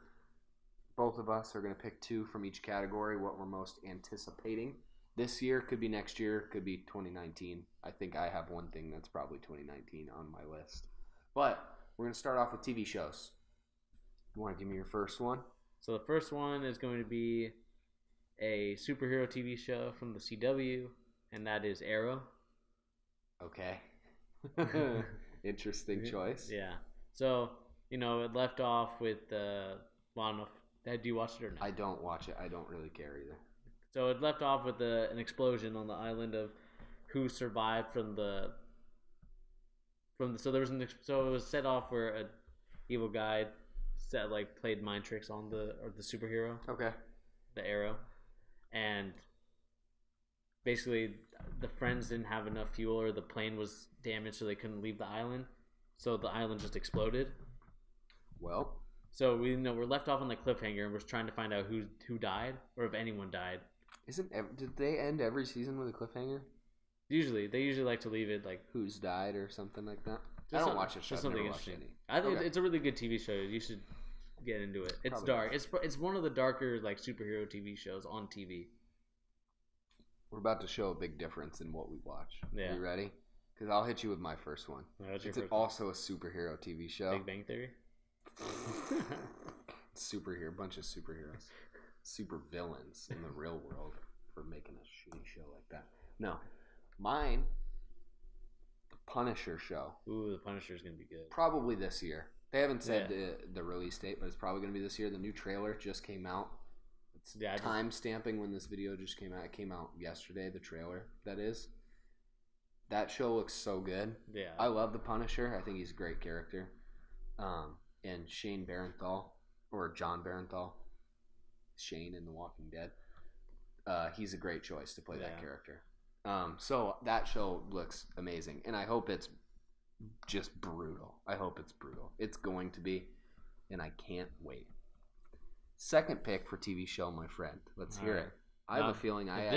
both of us. Are going to pick two from each category, what we're most anticipating. This year, could be next year, could be 2019. I think I have one thing that's probably 2019 on my list. But we're going to start off with TV shows. You want to give me your first one? So the first one is going to be a superhero TV show from the CW, and that is Arrow. Okay. Interesting choice. Yeah. So, it left off with well, I don't know do you watch it or not? I don't watch it. I don't really care either. So it left off with an explosion on the island of who survived from the so there was so it was set off where a evil guy played mind tricks on the superhero. Okay. The Arrow. And basically the friends didn't have enough fuel, or the plane was damaged, so they couldn't leave the island. So the island just exploded. Well, so we're left off on the cliffhanger, and we're trying to find out who died, or if anyone died. Did they end every season with a cliffhanger? Usually, they like to leave it like who's died or something like that. I don't watch it. Just something interesting. I think it's a really good TV show. You should get into it. It's dark. It's one of the darker superhero TV shows on TV. We're about to show a big difference in what we watch. Yeah. Are you ready? Because I'll hit you with my first one. It's also a superhero TV show. Big Bang Theory. Bunch of superheroes, super villains in the real world for making a shitty show like that. No, mine, the Punisher show. Ooh, the Punisher is gonna be good. Probably this year. They haven't said the release date, but it's probably gonna be this year. The new trailer just came out. It's time stamping when this video just came out. It came out yesterday. The trailer, that is. That show looks so good. Yeah, I love the Punisher. I think he's a great character. And Shane Barenthal, or John Barenthal, Shane in The Walking Dead. He's a great choice to play that character. So that show looks amazing, and I hope it's just brutal. It's going to be, and I can't wait. Second pick for TV show, my friend. Let's hear it. I have a feeling I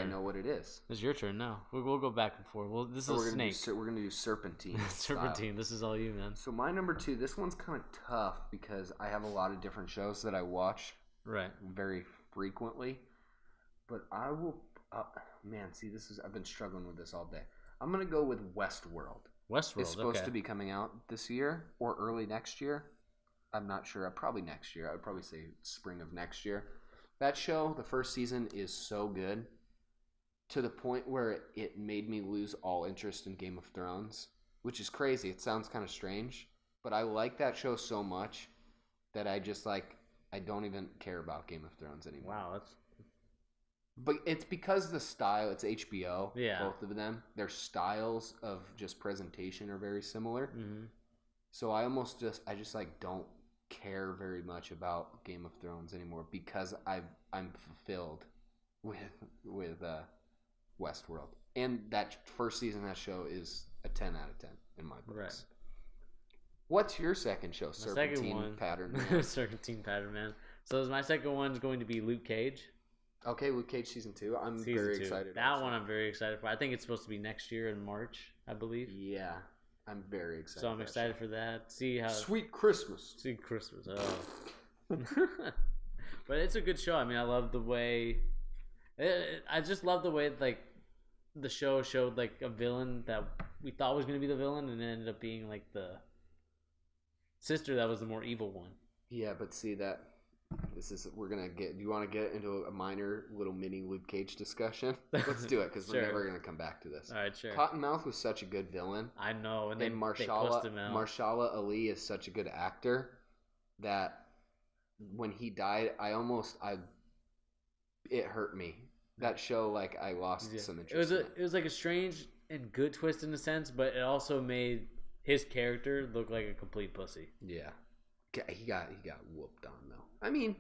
know what it is. It's your turn now. We'll go back and forth. Well, this is a snake. We're going to do Serpentine. Serpentine. This is all you, man. So my number two, this one's kind of tough because I have a lot of different shows that I watch very frequently. But I will... I've been struggling with this all day. I'm going to go with Westworld. It's supposed to be coming out this year or early next year. I'm not sure. Probably next year. I would probably say spring of next year. That show, the first season, is so good to the point where it made me lose all interest in Game of Thrones, which is crazy. It sounds kind of strange, but I like that show so much that I don't even care about Game of Thrones anymore. Wow, But it's because the style, it's HBO, yeah. Both of them. Their styles of just presentation are very similar. Mm-hmm. So I just don't care very much about Game of Thrones anymore because I'm fulfilled with Westworld, and that first season of that show is a 10 out of 10 in my books. Right. What's your second show? Serpentine Pattern Man. Serpentine Pattern Man. So my second one is going to be Luke Cage. Okay, Luke Cage season 2. I'm very excited. That one I'm very excited for. I think it's supposed to be next year in March, I believe. Yeah. I'm very excited. So I'm excited for that. See how Sweet Christmas. Oh. But it's a good show. I mean, I love the way. I just love the way the show showed a villain that we thought was going to be the villain, and it ended up being the sister that was the more evil one. Yeah, but see that. We're gonna get. Do you want to get into a minor little mini Luke Cage discussion? Let's do it because we're never gonna come back to this. All right, sure. Cottonmouth was such a good villain. I know, and Mahershala Ali is such a good actor that when he died, it hurt me. That show, I lost some interest. It was a strange good twist in a sense, but it also made his character look like a complete pussy. Yeah, he got whooped on though. I mean,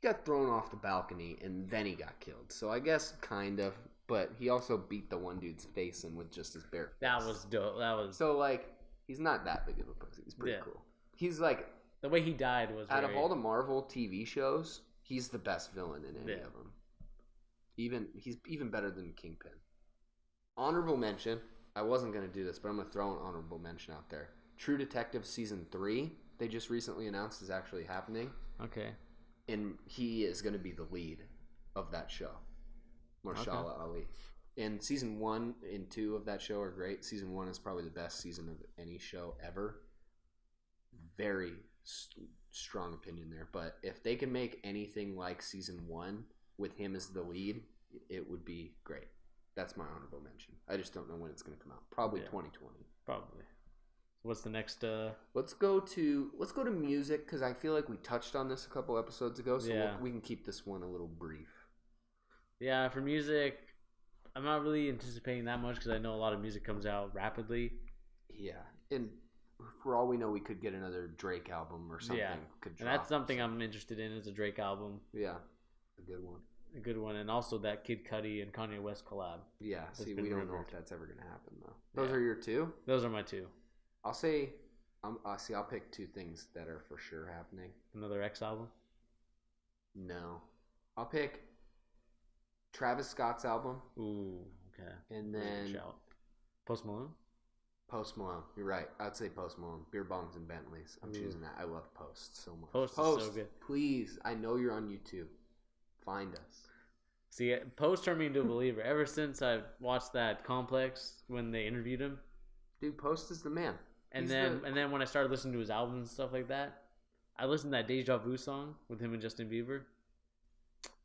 he got thrown off the balcony and then he got killed. So I guess kind of, but he also beat the one dude's face in with just his bare face. That was dope. That was so like he's not that big of a pussy. He's pretty cool. He's like the way he died was out of all the Marvel TV shows, he's the best villain in any of them. He's even better than Kingpin. Honorable mention. I wasn't going to do this, but I'm going to throw an honorable mention out there. True Detective Season 3, they just recently announced is actually happening. Okay. And he is going to be the lead of that show. Mahershala Ali. And Season 1 and 2 of that show are great. Season 1 is probably the best season of any show ever. Very strong opinion there. But if they can make anything like Season 1 with him as the lead, it would be great. That's my honorable mention. I just don't know when it's going to come out. Probably 2020. Probably. What's the next? Let's go to music because I feel like we touched on this a couple episodes ago, so we can keep this one a little brief. Yeah, for music, I'm not really anticipating that much because I know a lot of music comes out rapidly. Yeah, and for all we know, we could get another Drake album or something. Yeah, and that's something I'm interested in is a Drake album. Yeah, a good one. A good one, and also that Kid Cudi and Kanye West collab. Yeah, see, we don't know if that's ever gonna happen though. Those are your two. Those are my two. I'll say, I'll pick two things that are for sure happening. Another X album? No, I'll pick Travis Scott's album. Ooh, okay. And then Post Malone. Post Malone. You're right. I'd say Post Malone. Beer bongs and Bentleys. I'm choosing that. I love Post so much. Post is so good. Please. I know you're on YouTube. Find us. See, Post turned me into a believer. Ever since I watched that Complex when they interviewed him, dude, Post is the man. And then when I started listening to his albums and stuff like that, I listened to that Deja Vu song with him and Justin Bieber.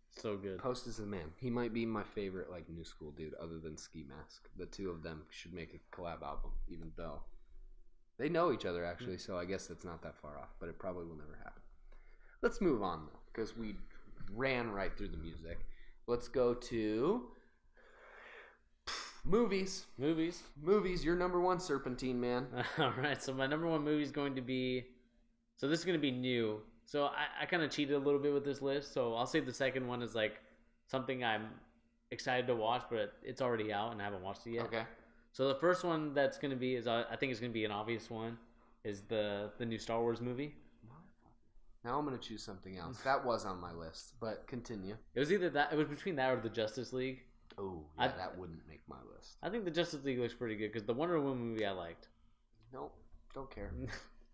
So good. Post is the man. He might be my favorite like new school dude, other than Ski Mask. The two of them should make a collab album, even though they know each other actually. So I guess that's not that far off, but it probably will never happen. Let's move on though, because we ran right through the music. Let's go to movies. Your number one, Serpentine Man. All right, so my number one movie is going to be. So this is going to be new. So I kind of cheated a little bit with this list. So I'll say the second one is like something I'm excited to watch, but it's already out and I haven't watched it yet. Okay. So the first one that's going to be is I think it's going to be an obvious one is the new Star Wars movie. Now I'm going to choose something else. That was on my list, but continue. It was either that. It was between that or the Justice League. Oh, yeah, that wouldn't make my list. I think the Justice League looks pretty good because the Wonder Woman movie I liked. Nope, don't care.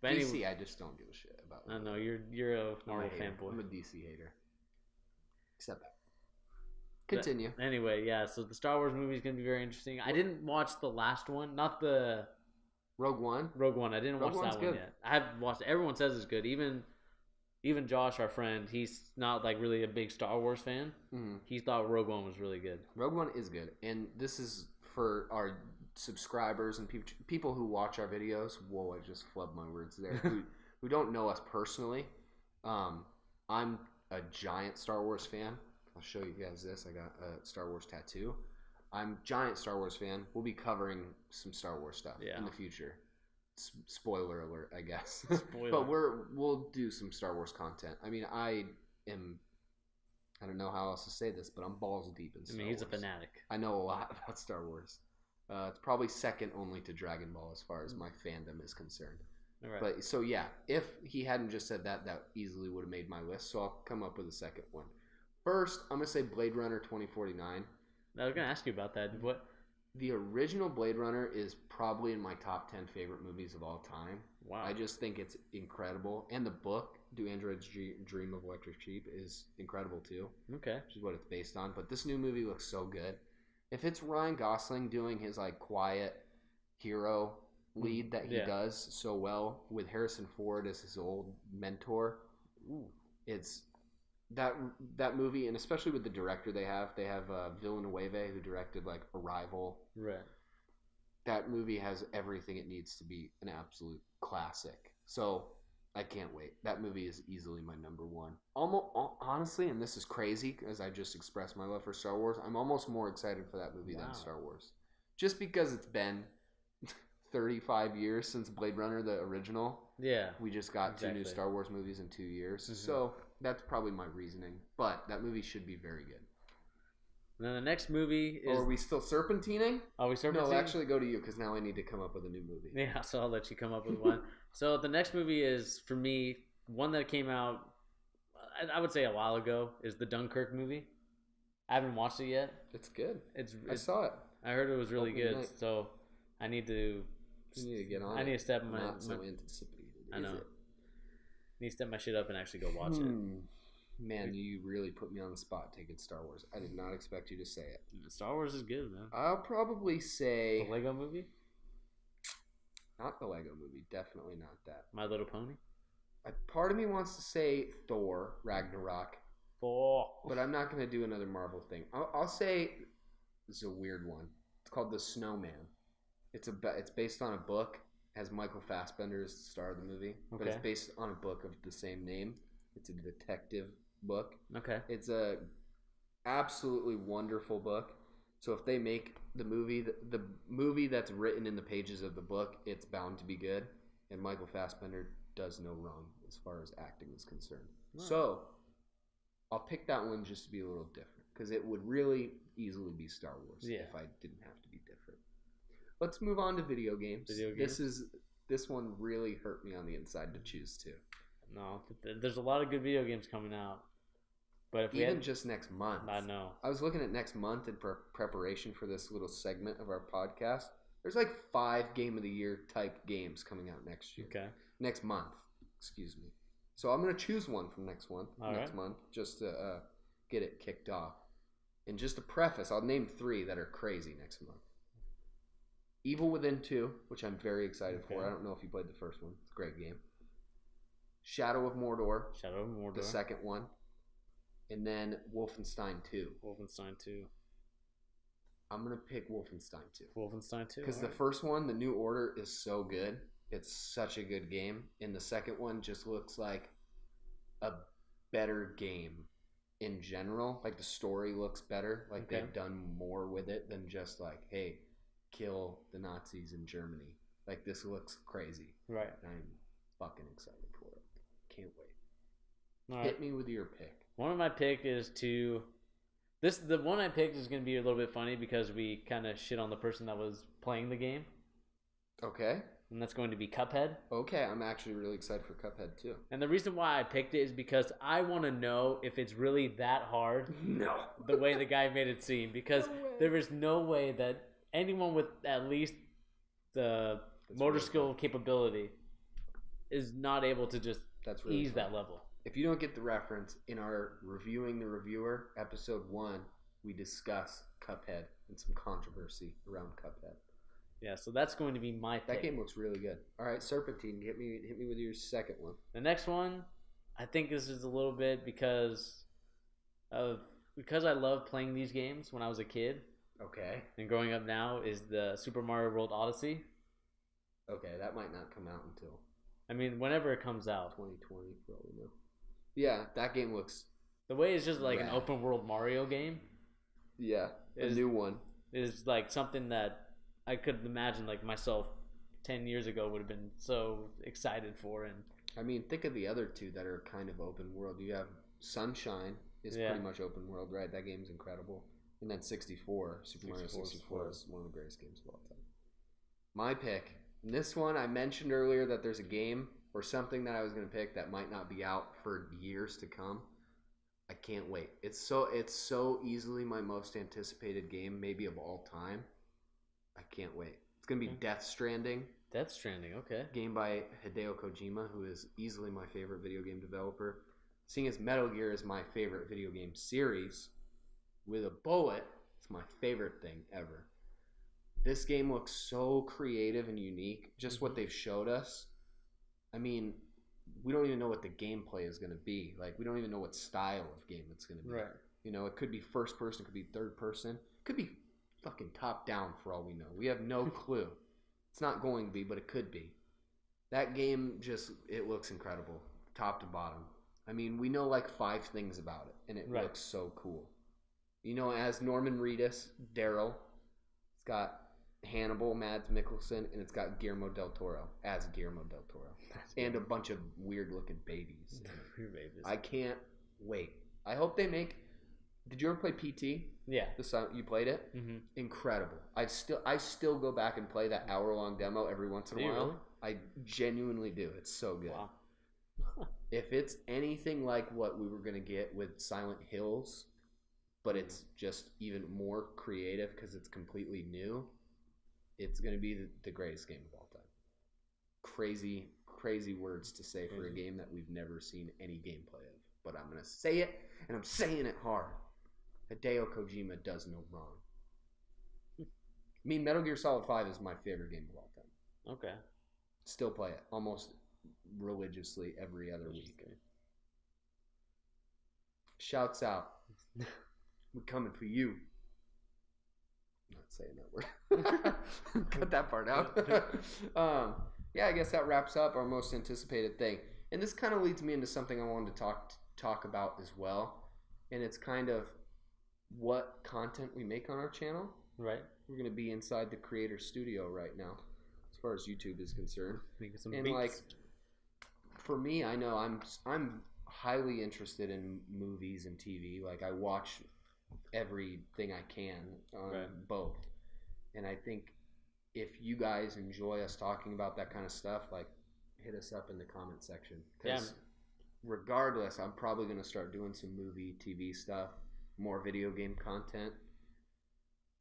But DC, anyway, I just don't give a shit about. I know you're a Marvel fanboy. I'm a DC hater. Except that. Continue. But anyway, yeah. So the Star Wars movie is going to be very interesting. I didn't watch the last one, not the Rogue One. I didn't watch that one yet. I have watched. Everyone says it's good. Even Josh, our friend, he's not like really a big Star Wars fan. Mm-hmm. He thought Rogue One was really good. Rogue One is good, and this is for our subscribers and people who watch our videos. Whoa, I just flubbed my words there. who don't know us personally. I'm a giant Star Wars fan. I'll show you guys this. I got a Star Wars tattoo. I'm a giant Star Wars fan. We'll be covering some Star Wars stuff in the future. Spoiler alert, I guess. But we'll do some Star Wars content. I mean, I don't know how else to say this, but I'm balls deep in Star Wars. He's a fanatic. I know a lot about Star Wars. It's probably second only to Dragon Ball as far as my fandom is concerned. Right. But so yeah, if he hadn't just said that easily would have made my list. So I'll come up with a second one. First, I'm gonna say Blade Runner 2049. I was gonna ask you about that. What? The original Blade Runner is probably in my top 10 favorite movies of all time. Wow. I just think it's incredible. And the book, Do Androids Dream of Electric Sheep, is incredible too. Okay. Which is what it's based on. But this new movie looks so good. If it's Ryan Gosling doing his like quiet hero lead that he does so well with Harrison Ford as his old mentor, it's that movie, and especially with the director they have Villeneuve, who directed like Arrival. Right. That movie has everything it needs to be an absolute classic. So I can't wait. That movie is easily my number one. Almost, honestly, and this is crazy as I just expressed my love for Star Wars, I'm almost more excited for that movie than Star Wars. just because it's been 35 years since Blade Runner, the original. Yeah. We just got 2 new Star Wars movies in 2 years. Mm-hmm. So that's probably my reasoning. But that movie should be very good. And then the next movie is... Oh, are we still serpentining? Are we serpentining? No, actually go to you because now I need to come up with a new movie. Yeah, so I'll let you come up with one. So the next movie is, for me, one that came out, I would say a while ago, is the Dunkirk movie. I haven't watched it yet. It's good. I saw it. I heard it was really good. Night. So I need to... You need to get on. I need to step my. Not so anticipated. I know. Need to step my shit up and actually go watch it. Man, you really put me on the spot taking Star Wars. I did not expect you to say it. Star Wars is good, man. I'll probably say the Lego movie. Not the Lego movie. Definitely not that. My Little Pony. Part of me wants to say Thor Ragnarok. Thor. But I'm not going to do another Marvel thing. I'll say this is a weird one. It's called The Snowman. It's based on a book. It has Michael Fassbender as the star of the movie. Okay. But it's based on a book of the same name. It's a detective book. Okay. It's a absolutely wonderful book. So if they make the movie that's written in the pages of the book, it's bound to be good. And Michael Fassbender does no wrong as far as acting is concerned. Wow. So I'll pick that one just to be a little different because it would really easily be Star Wars if I didn't have to be different. Let's move on to video games. This one really hurt me on the inside to choose two. No, there's a lot of good video games coming out. But if even just next month. I know. I was looking at next month in preparation for this little segment of our podcast. There's like 5 Game of the Year type games coming out next year. Okay. Next month. Excuse me. So I'm going to choose one from next month just to get it kicked off. And just to preface, I'll name 3 that are crazy next month. Evil Within 2, which I'm very excited for. I don't know if you played the first one. It's a great game. Shadow of Mordor. The second one. And then Wolfenstein 2. I'm going to pick Wolfenstein 2. Because the first one, The New Order, is so good. It's such a good game. And the second one just looks like a better game in general. Like the story looks better. Like they've done more with it than just like, hey, kill the Nazis in Germany. Like this looks crazy. Right. And I'm fucking excited for it. Can't wait. All right. Hit me with your pick. One of my pick is the one I picked is going to be a little bit funny because we kind of shit on the person that was playing the game. Okay. And that's going to be Cuphead. Okay, I'm actually really excited for Cuphead too. And the reason why I picked it is because I want to know if it's really that hard. No. The way the guy made it seem. Because there is no way that anyone with at least the motor skill capability is not able to just ease that level. If you don't get the reference, in our Reviewing the Reviewer, episode 1, we discuss Cuphead and some controversy around Cuphead. Yeah, so that's going to be my pick. That game looks really good. All right, Serpentine, hit me with your second one. The next one, I think this is a little bit because I love playing these games when I was a kid. Okay. And growing up now is the Super Mario World Odyssey. Okay, that might not come out until... I mean, whenever it comes out. 2020, for all we know. Yeah, that game looks... The way it's just like an open world Mario game. Yeah, a new one. Is like something that I could imagine like myself 10 years ago would have been so excited for. And I mean, think of the other 2 that are kind of open world. You have Sunshine is pretty much open world, right? That game's incredible. And then Super Mario 64 is one of the greatest games of all time. My pick, and this one I mentioned earlier that there's a game or something that I was going to pick that might not be out for years to come. I can't wait. It's so easily my most anticipated game, maybe of all time. I can't wait. It's going to be Death Stranding. Death Stranding, okay. Game by Hideo Kojima, who is easily my favorite video game developer. Seeing as Metal Gear is my favorite video game series, with a bullet, it's my favorite thing ever. This game looks so creative and unique. Just what they've showed us. I mean, we don't even know what the gameplay is going to be. Like, we don't even know what style of game it's going to be. Right. You know, it could be first person, it could be third person, it could be fucking top down for all we know. We have no clue. It's not going to be, but it could be. That game it looks incredible, top to bottom. I mean, we know like 5 things about it, and it looks so cool. You know, as Norman Reedus, Daryl, it's got Hannibal, Mads Mikkelsen, and it's got Guillermo del Toro as Guillermo del Toro, and a bunch of weird looking babies. I can't wait. I hope they make. Did you ever play PT? Yeah. You played it? Mm-hmm. Incredible. I still go back and play that hour-long demo every once in a while. Really? I genuinely do. It's so good. Wow. If it's anything like what we were going to get with Silent Hills, but it's just even more creative because it's completely new, it's going to be the greatest game of all time. Crazy, crazy words to say for a game that we've never seen any gameplay of. But I'm going to say it, and I'm saying it hard. Hideo Kojima does no wrong. I mean, Metal Gear Solid 5 is my favorite game of all time. Okay. Still play it almost religiously every other week. Shouts out. We're coming for you. I'm not saying that word. Cut that part out. Yeah, I guess that wraps up our most anticipated thing. And this kind of leads me into something I wanted to talk about as well. And it's kind of what content we make on our channel. Right. We're going to be inside the creator studio right now, as far as YouTube is concerned. And beats. Like, for me, I know I'm highly interested in movies and TV. Like, I watch everything I can on both. And I think if you guys enjoy us talking about that kind of stuff, like, hit us up in the comment section. Because regardless, I'm probably going to start doing some movie, TV stuff, more video game content.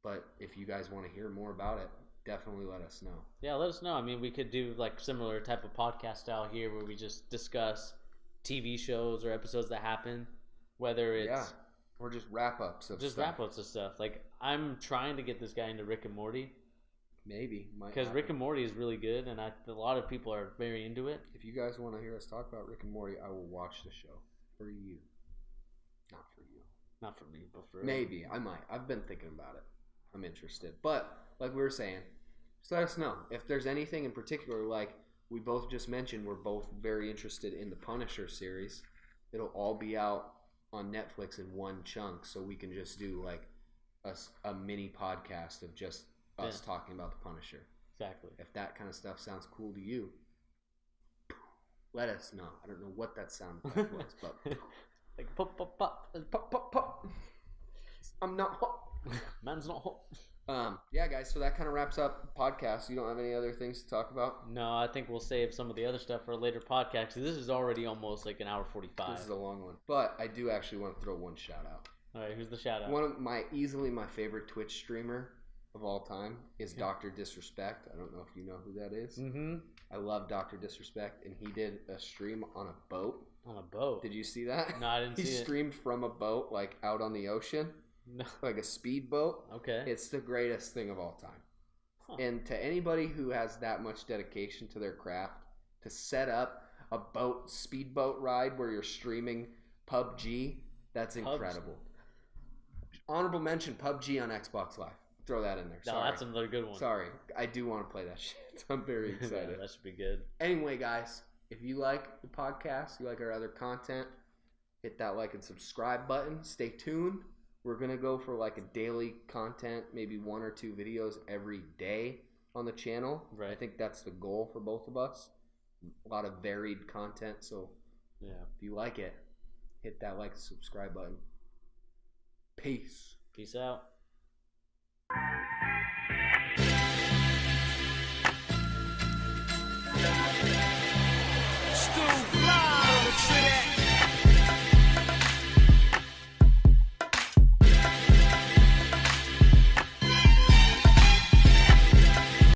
But if you guys want to hear more about it, definitely let us know. Yeah, let us know. I mean, we could do like similar type of podcast style here where we just discuss TV shows or episodes that happen, whether it's or just wrap-ups of stuff. Like, I'm trying to get this guy into Rick and Morty. Maybe. Because Rick and Morty is really good, and a lot of people are very into it. If you guys want to hear us talk about Rick and Morty, I will watch the show. For you. Not for you. Not for me, but for... Maybe. I might. I've been thinking about it. I'm interested. But, like we were saying, just let us know. If there's anything in particular, like we both just mentioned, we're both very interested in the Punisher series. It'll all be out on Netflix in one chunk, so we can just do like a mini podcast of just us talking about the Punisher. Exactly. If that kind of stuff sounds cool to you, let us know. I don't know what that sound was, but like pop pop pop pop pop pop. I'm not hot. Man's not hot. Yeah, guys. So that kind of wraps up the podcast. You don't have any other things to talk about? No, I think we'll save some of the other stuff for a later podcast. Cause this is already almost like an hour 45. This is a long one, but I do actually want to throw one shout out. All right, who's the shout out? One of easily my favorite Twitch streamer of all time is Dr. Disrespect. I don't know if you know who that is. Mm-hmm. I love Dr. Disrespect, and he did a stream on a boat. On a boat? Did you see that? No, I didn't see it. He streamed from a boat, like out on the ocean. No. Like a speedboat. Okay. It's the greatest thing of all time. Huh. And to anybody who has that much dedication to their craft, to set up a speedboat ride where you're streaming PUBG, that's incredible. Honorable mention, PUBG on Xbox Live. Throw that in there. No, Sorry. that's another good one. Sorry. I do want to play that shit. I'm very excited. Yeah, that should be good. Anyway, guys, if you like the podcast, you like our other content, hit that like and subscribe button. Stay tuned. We're going to go for like a daily content, maybe 1 or 2 videos every day on the channel. Right. I think that's the goal for both of us. A lot of varied content. So if you like it, hit that like and subscribe button. Peace. Peace out.